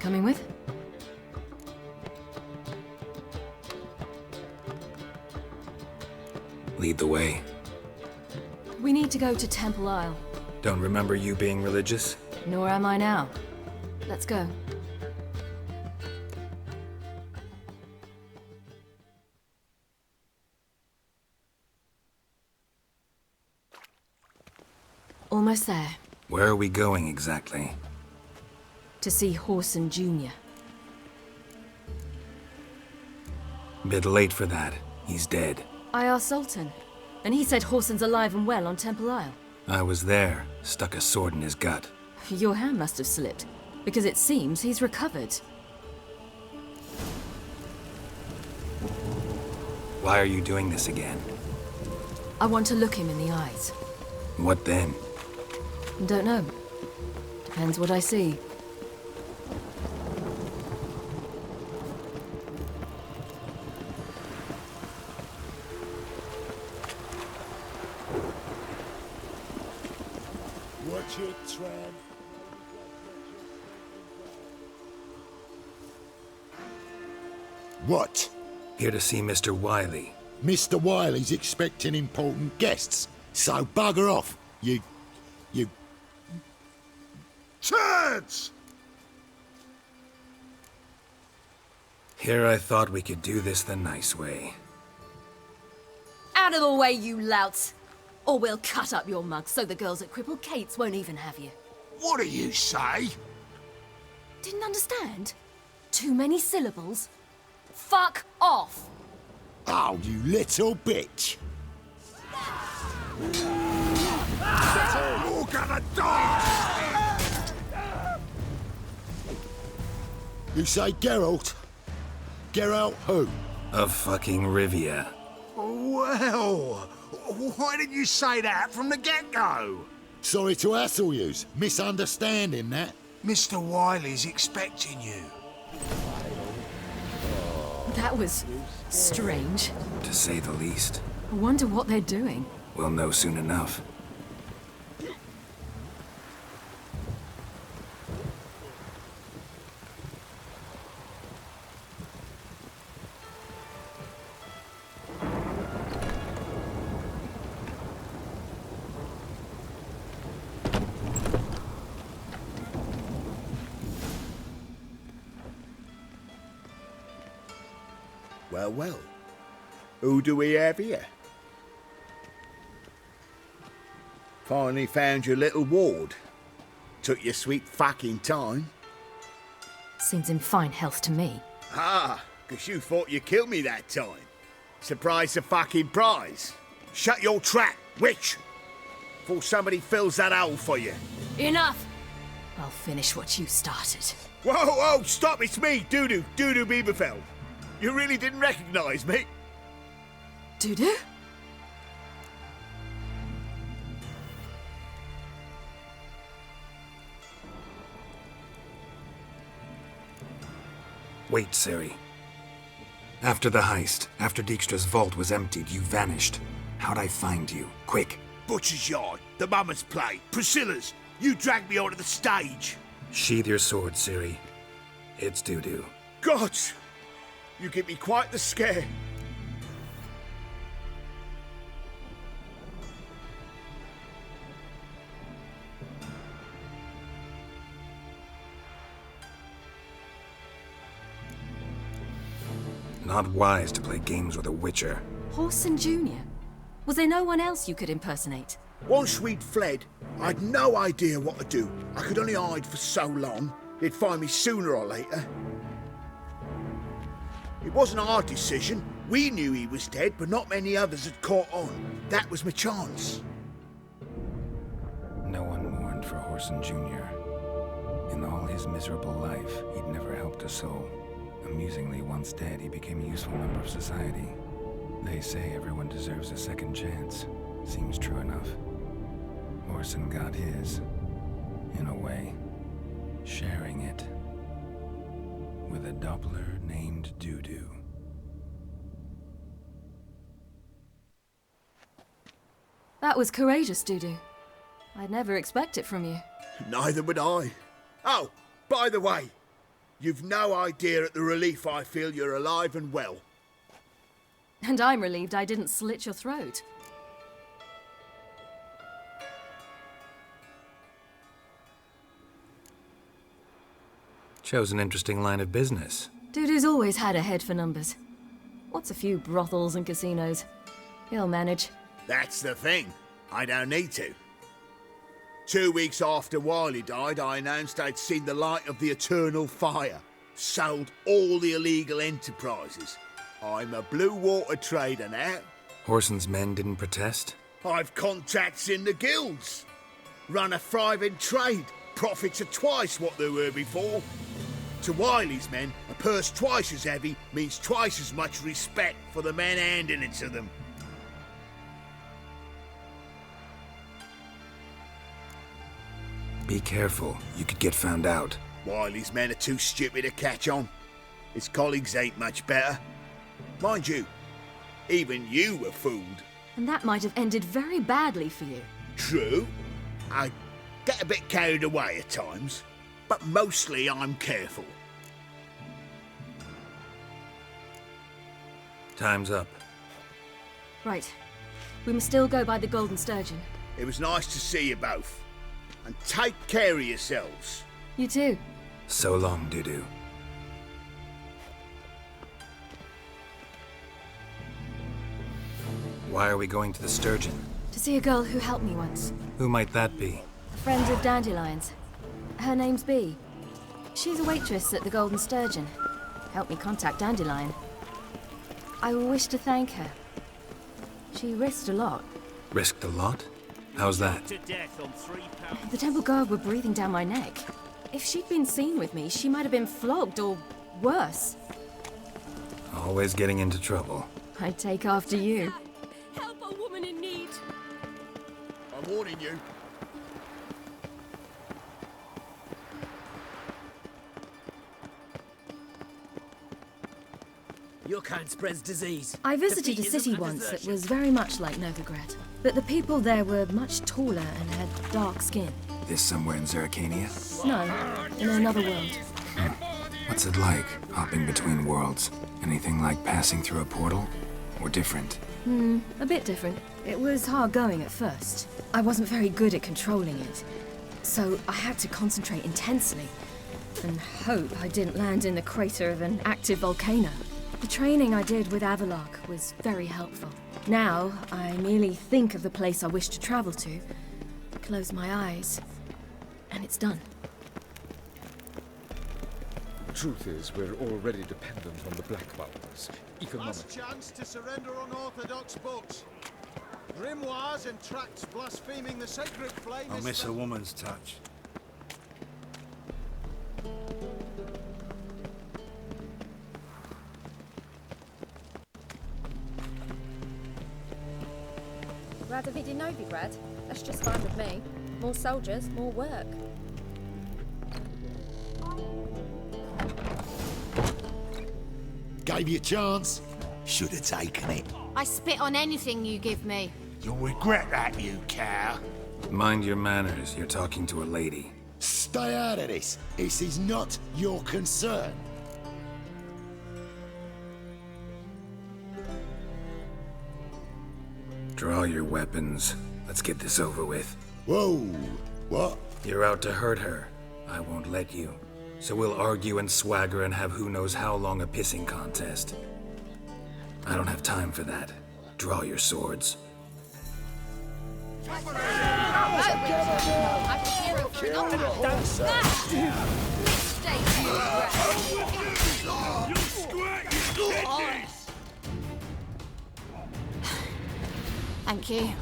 Coming with? Lead the way. We need to go to Temple Isle. Don't remember you being religious? Nor am I now. Let's go. Almost there. Where are we going exactly? To see Whoreson Jr. Bit late for that. He's dead. I asked Sultan, and he said Whoreson's alive and well on Temple Isle. I was there. Stuck a sword in his gut. Your hand must have slipped, because it seems he's recovered. Why are you doing this again? I want to look him in the eyes. What then? Don't know. Depends what I see. Watch it, Trev. What? Here to see Mr. Wiley. Mr. Wiley's expecting important guests, so bugger off, you... Turds! Here I thought we could do this the nice way. Out of the way, you louts! Or we'll cut up your mug so the girls at Cripple Kate's won't even have you. What do you say? Didn't understand? Too many syllables? Fuck off! Oh, you little bitch! You're gonna die! You say Geralt? Geralt who? Of fucking Rivia. Well, why didn't you say that from the get-go? Sorry to hassle yous. Misunderstanding that. Mr. Wiley's expecting you. That was strange. To say the least. I wonder what they're doing. We'll know soon enough. Well. Who do we have here? Finally found your little ward. Took your sweet fucking time. Seems in fine health to me. Ah, 'cause you thought you killed me that time. Surprise the fucking prize. Shut your trap, witch! Before somebody fills that hole for you. Enough! I'll finish what you started. Whoa, stop, it's me, Dudu Bieberfeld. You really didn't recognize me? Dudu? Wait, Ciri. After the heist, after Dijkstra's vault was emptied, you vanished. How'd I find you? Quick. Butcher's Yard, the Mama's Play, Priscilla's. You dragged me onto the stage. Sheathe your sword, Ciri. It's Dudu. God! You give me quite the scare. Not wise to play games with a Witcher. Whoreson Jr.? Was there no one else you could impersonate? Once we'd fled, I'd no idea what to do. I could only hide for so long. They'd find me sooner or later. It wasn't our decision. We knew he was dead, but not many others had caught on. That was my chance. No one mourned for Whoreson Jr. In all his miserable life, he'd never helped a soul. Amusingly, once dead, he became a useful member of society. They say everyone deserves a second chance. Seems true enough. Whoreson got his, in a way, sharing it with a Doppler named Dudu. That was courageous, Dudu. I'd never expect it from you. Neither would I. Oh, by the way, you've no idea at the relief I feel you're alive and well. And I'm relieved I didn't slit your throat. Chose an interesting line of business. Dudu's always had a head for numbers. What's a few brothels and casinos? He'll manage. That's the thing. I don't need to. 2 weeks after Wiley died, I announced I'd seen the light of the eternal fire. Sold all the illegal enterprises. I'm a blue water trader now. Whoreson's men didn't protest? I've contacts in the guilds. Run a thriving trade. Profits are twice what they were before. To Wiley's men, a purse twice as heavy means twice as much respect for the men handing it to them. Be careful. You could get found out. Wiley's men are too stupid to catch on. His colleagues ain't much better. Mind you, even you were fooled. And that might have ended very badly for you. True. I get a bit carried away at times, but mostly I'm careful. Time's up. Right. We must still go by the Golden Sturgeon. It was nice to see you both. And take care of yourselves. You too. So long, Dudu. Why are we going to the Sturgeon? To see a girl who helped me once. Who might that be? A friend of Dandelion's. Her name's Bee. She's a waitress at the Golden Sturgeon. Helped me contact Dandelion. I wish to thank her. She risked a lot. Risked a lot? How's that? The temple guard were breathing down my neck. If she'd been seen with me, she might have been flogged or worse. Always getting into trouble. I'd take after you. Help a woman in need. I'm warning you. Your kind spreads disease. I visited a Defeatism city and once that desertion. was very much like Novigrad. But the people there were much taller and had dark skin. This somewhere in Zeracania? No, in another world. What's it like, hopping between worlds? Anything like passing through a portal? Or different? A bit different. It was hard going at first. I wasn't very good at controlling it. So I had to concentrate intensely. And hope I didn't land in the crater of an active volcano. The training I did with Avalok was very helpful. Now, I merely think of the place I wish to travel to, close my eyes, and it's done. Truth is, we're already dependent on the Black Bowers. Last chance to surrender unorthodox books. Grimoires and tracts blaspheming the sacred flame. I miss a woman's touch. Rather be in Novigrad. That's just fine with me. More soldiers, more work. Gave you a chance. Should have taken it. I spit on anything you give me. You'll regret that, you cow. Mind your manners, you're talking to a lady. Stay out of this. This is not your concern. Draw your weapons. Let's get this over with. Whoa! What? You're out to hurt her. I won't let you. So we'll argue and swagger and have who knows how long a pissing contest. I don't have time for that. Draw your swords. Thank you.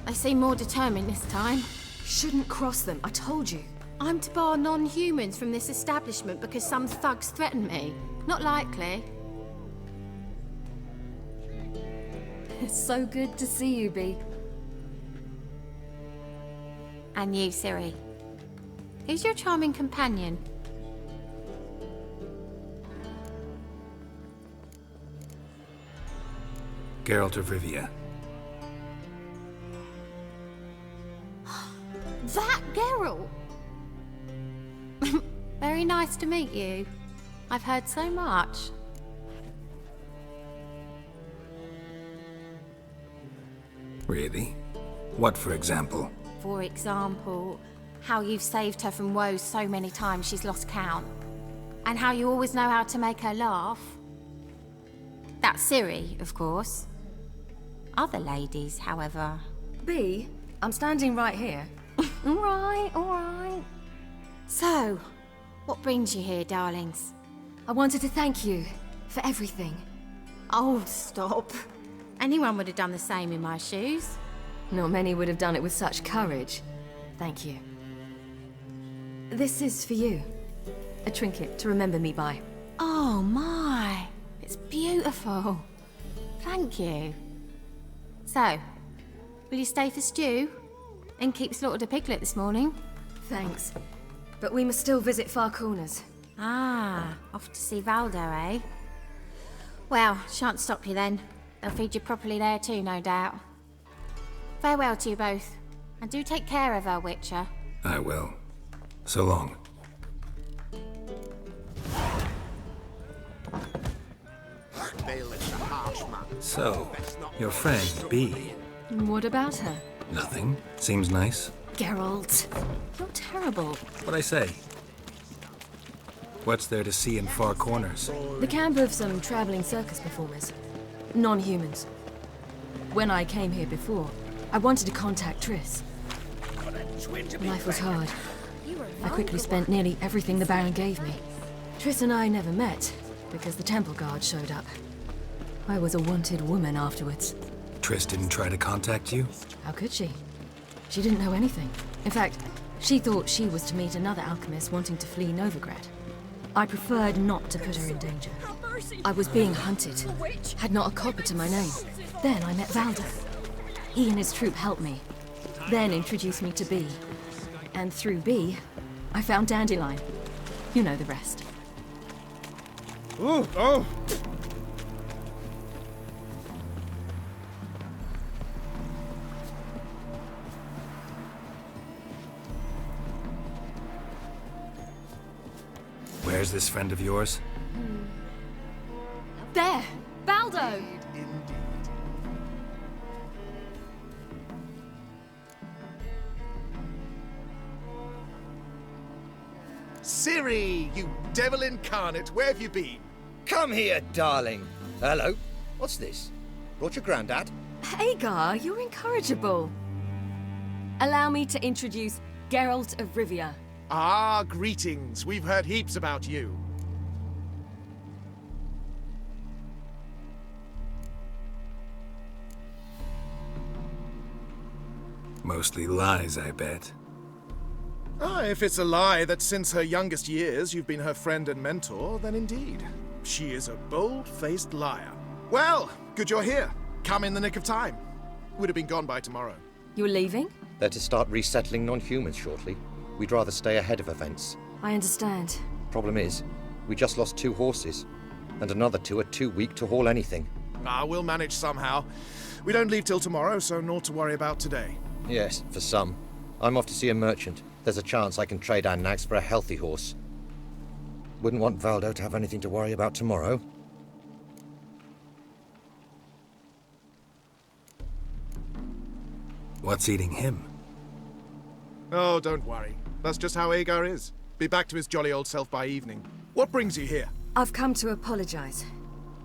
They seem more determined this time. Shouldn't cross them, I told you. I'm to bar non-humans from this establishment because some thugs threaten me. Not likely. It's so good to see you, Bee. And you, Ciri. Who's your charming companion? Geralt of Rivia. That Geralt! Very nice to meet you. I've heard so much. Really? What, for example? For example, how you've saved her from woes so many times she's lost count. And how you always know how to make her laugh. That's Ciri, of course. Other ladies, however... Bee, I'm standing right here. All right. So, what brings you here, darlings? I wanted to thank you for everything. Oh, stop. Anyone would have done the same in my shoes. Not many would have done it with such courage. Thank you. This is for you. A trinket to remember me by. Oh my, it's beautiful. Thank you. So, will you stay for stew? And keep slaughtered a piglet this morning? Thanks. But we must still visit Far Corners. Ah, off to see Valdo, eh? Well, shan't stop you then. They'll feed you properly there too, no doubt. Farewell to you both. And do take care of her, Witcher. I will. So long. So, your friend, Bee. What about her? Nothing. Seems nice. Geralt, you're terrible. What'd I say? What's there to see in Far Corners? The camp of some traveling circus performers. Non-humans. When I came here before, I wanted to contact Triss. Life was hard. I quickly spent nearly everything the Baron gave me. Triss and I never met, because the temple guard showed up. I was a wanted woman afterwards. Triss didn't try to contact you? How could she? She didn't know anything. In fact, she thought she was to meet another alchemist wanting to flee Novigrad. I preferred not to put her in danger. I was being hunted, had not a copper to my name. Then I met Valdo. He and his troop helped me, then introduced me to Bee. And through Bee, I found Dandelion. You know the rest. Ooh, oh! Where's this friend of yours? There! Valdo! Ciri, you devil incarnate, where have you been? Come here, darling. Hello. What's this? Brought your granddad? Hagar, you're incorrigible. Allow me to introduce Geralt of Rivia. Ah, greetings. We've heard heaps about you. Mostly lies, I bet. Ah, if it's a lie that since her youngest years you've been her friend and mentor, then indeed. She is a bold-faced liar. Well, good you're here. Come in the nick of time. Would have been gone by tomorrow. You're leaving? They're to start resettling non-humans shortly. We'd rather stay ahead of events. I understand. Problem is, we just lost 2 horses, and another 2 are too weak to haul anything. Ah, we'll manage somehow. We don't leave till tomorrow, so naught to worry about today. Yes, for some. I'm off to see a merchant. There's a chance I can trade our nags for a healthy horse. Wouldn't want Valdo to have anything to worry about tomorrow. What's eating him? Oh, don't worry. That's just how Agar is. Be back to his jolly old self by evening. What brings you here? I've come to apologize.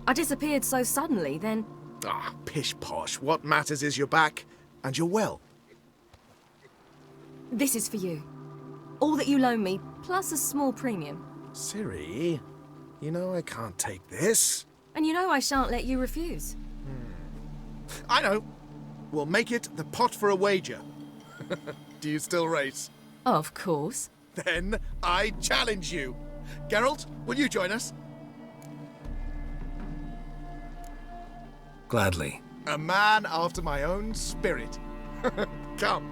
I disappeared so suddenly, then... Ah, pish-posh. What matters is you're back, and you're well. This is for you. All that you loan me, plus a small premium. Ciri, you know I can't take this. And you know I shan't let you refuse. I know. We'll make it the pot for a wager. Do you still race? Of course. Then I challenge you. Geralt, will you join us? Gladly. A man after my own spirit. Come.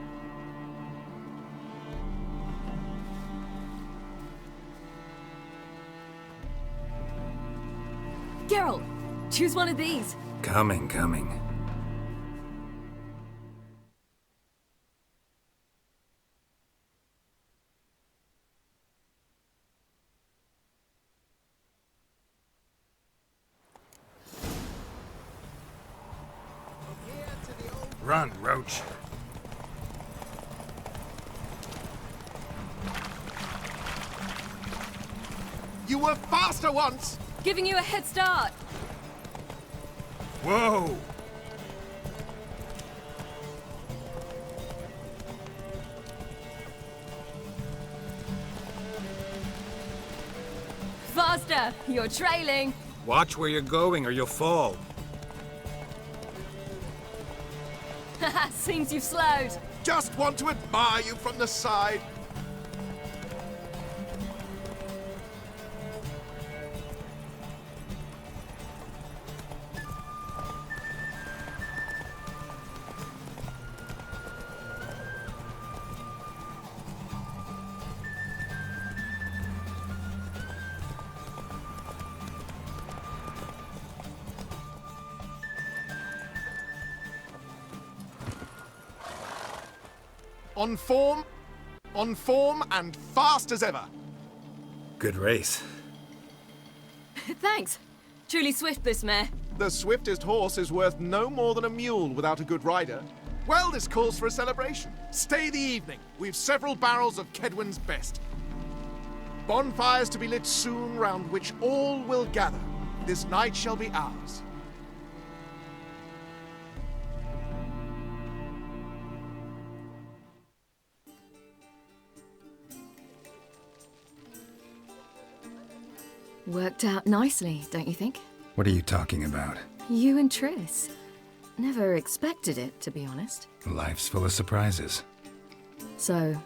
Geralt, choose one of these. Coming. Run, Roach. You were faster once! Giving you a head start. Whoa! Faster! You're trailing. Watch where you're going or you'll fall. Seems you've slowed. Just want to admire you from the side. On form, and fast as ever. Good race. Thanks. Truly swift, this mare. The swiftest horse is worth no more than a mule without a good rider. Well, this calls for a celebration. Stay the evening. We've several barrels of Kedwen's best. Bonfires to be lit soon, round which all will gather. This night shall be ours. Worked out nicely, don't you think? What are you talking about? You and Triss. Never expected it, to be honest. Life's full of surprises. So,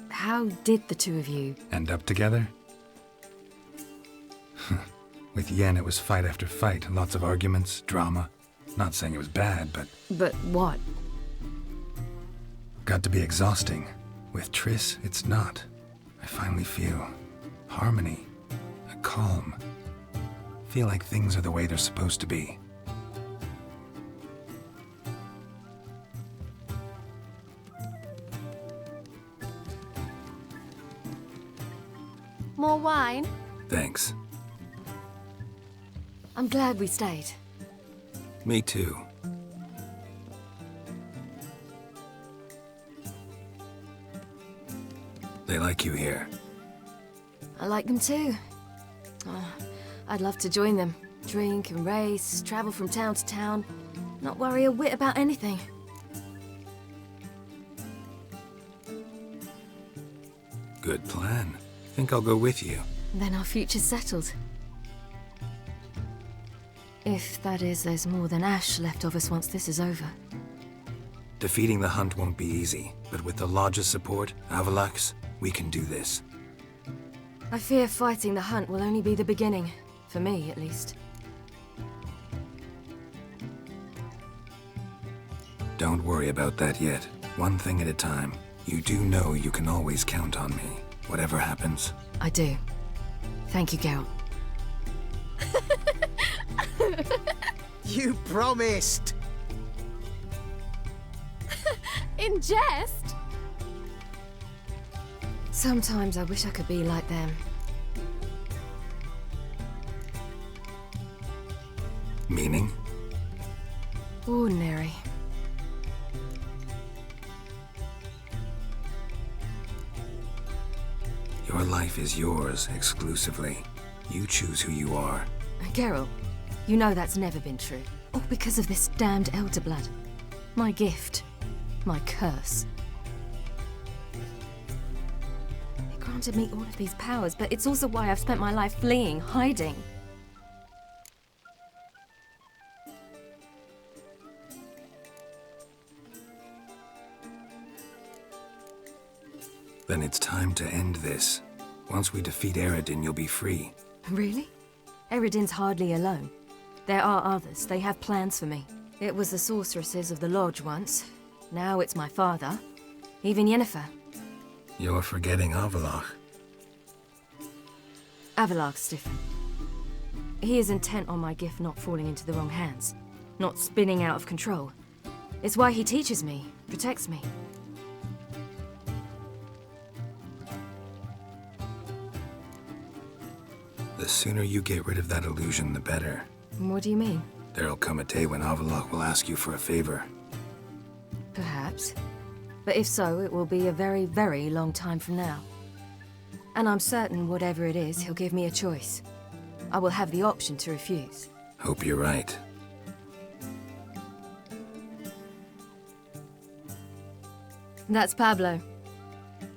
how did the two of you... End up together? With Yen, it was fight after fight. Lots of arguments, drama. Not saying it was bad, but... But what? Got to be exhausting. With Triss, it's not. I finally feel harmony. A calm. Feel like things are the way they're supposed to be. More wine? Thanks. I'm glad we stayed. Me too. They like you here. I like them too. Oh, I'd love to join them. Drink and race, travel from town to town. Not worry a whit about anything. Good plan. Think I'll go with you. Then our future's settled. If, that is, there's more than ash left of us once this is over. Defeating the hunt won't be easy, but with the Lodge's support, Avalax, we can do this. I fear fighting the hunt will only be the beginning. For me, at least. Don't worry about that yet. One thing at a time. You do know you can always count on me, whatever happens. I do. Thank you, Geralt. You promised! In jest? Sometimes I wish I could be like them. Meaning? Ordinary. Your life is yours, exclusively. You choose who you are. Geralt, you know that's never been true. All because of this damned Elder Blood. My gift. My curse. It granted me all of these powers, but it's also why I've spent my life fleeing, hiding. Then it's time to end this. Once we defeat Eredin, you'll be free. Really? Eredin's hardly alone. There are others. They have plans for me. It was the sorceresses of the Lodge once. Now it's my father. Even Yennefer. You're forgetting Avallac'h. Avallac'h's different. He is intent on my gift not falling into the wrong hands. Not spinning out of control. It's why he teaches me, protects me. The sooner you get rid of that illusion, the better. What do you mean? There'll come a day when Avallac'h will ask you for a favor. Perhaps. But if so, it will be a very, very long time from now. And I'm certain whatever it is, he'll give me a choice. I will have the option to refuse. Hope you're right. That's Pablo.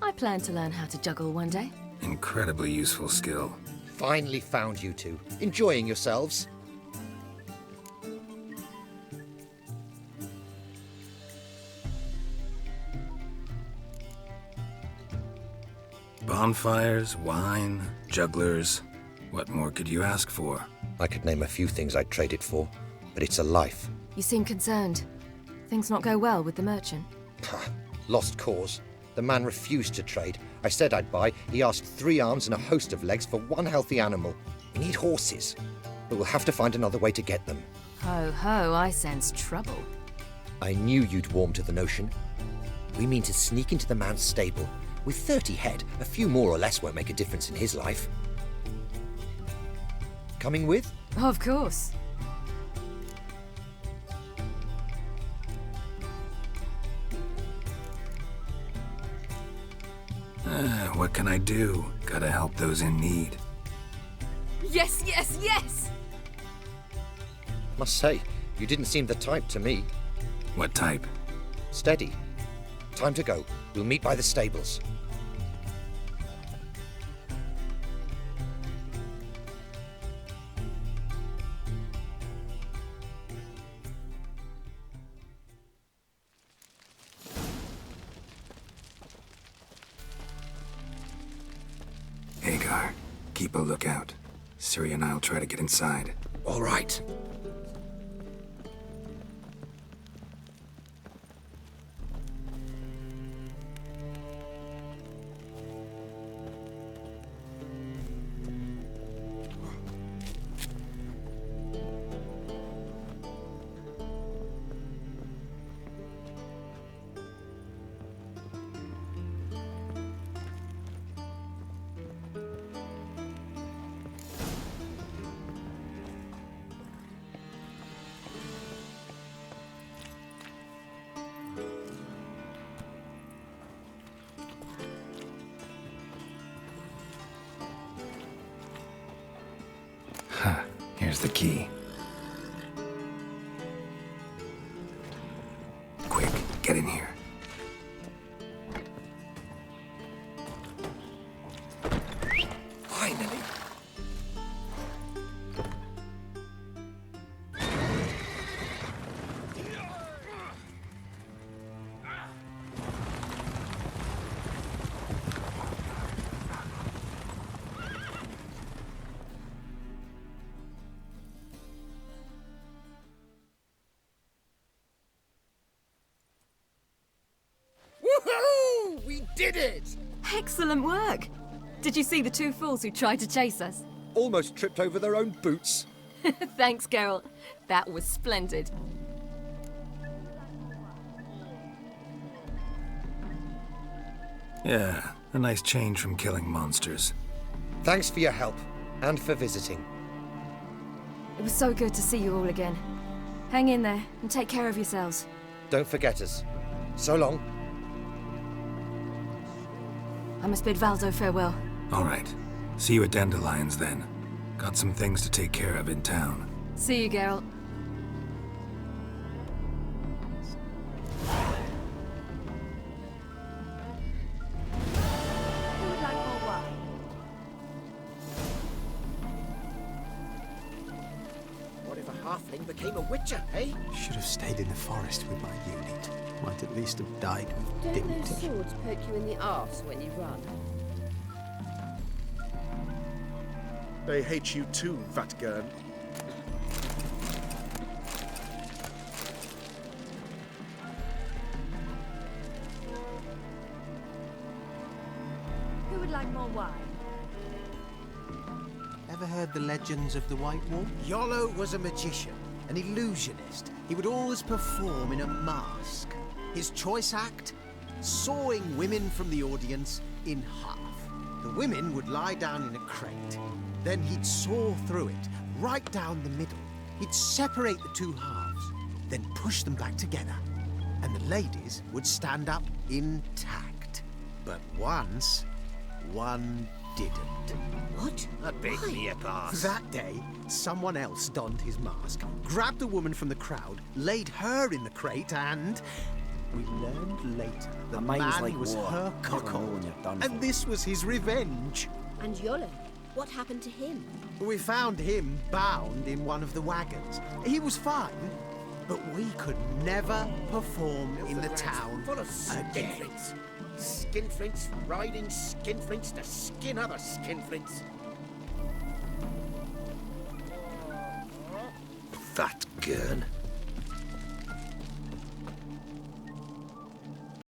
I plan to learn how to juggle one day. Incredibly useful skill. Finally found you two. Enjoying yourselves? Bonfires, wine, jugglers. What more could you ask for? I could name a few things I'd trade it for, but it's a life. You seem concerned. Things not go well with the merchant? Lost cause. The man refused to trade. I said I'd buy. He asked 3 arms and a host of legs for 1 healthy animal. We need horses, but we'll have to find another way to get them. Ho ho, I sense trouble. I knew you'd warm to the notion. We mean to sneak into the man's stable. With 30 head, a few more or less won't make a difference in his life. Coming with? Of course. What can I do? Gotta help those in need. Yes, yes, yes! Must say, you didn't seem the type to me. What type? Steady. Time to go. We'll meet by the stables. Hagar, keep a lookout. Ciri and I'll try to get inside. All right. Here's the key. Quick, get in here. Finally. Woohoo! We did it! Excellent work! Did you see the two fools who tried to chase us? Almost tripped over their own boots. Thanks, Geralt. That was splendid. Yeah, a nice change from killing monsters. Thanks for your help, and for visiting. It was so good to see you all again. Hang in there, and take care of yourselves. Don't forget us. So long. I must bid Valdo farewell. All right. See you at Dandelions then. Got some things to take care of in town. See you, Geralt. What if a halfling became a witcher, eh? Should have stayed in the forest with my unit. Might at least have died with Don't dignity. those swords poke you in the arse when you run? They hate you too, Vatgern. Who would like more wine? Ever heard the legends of the White Wolf? Yolo was a magician, an illusionist. He would always perform in a mask. His choice act? Sawing women from the audience in half. The women would lie down in a crate. Then he'd saw through it, right down the middle. He'd separate the two halves, then push them back together. And the ladies would stand up intact. But once, one didn't. What? A big nearpass. That day, someone else donned his mask, grabbed a woman from the crowd, laid her in the crate, and we learned later the man was her cuckold. And this was his revenge. And Yolo, what happened to him? We found him bound in one of the wagons. He was fine, but we could never perform in the town Full of again. skinflints. Skinflints riding skinflints to skin other skinflints. That girl.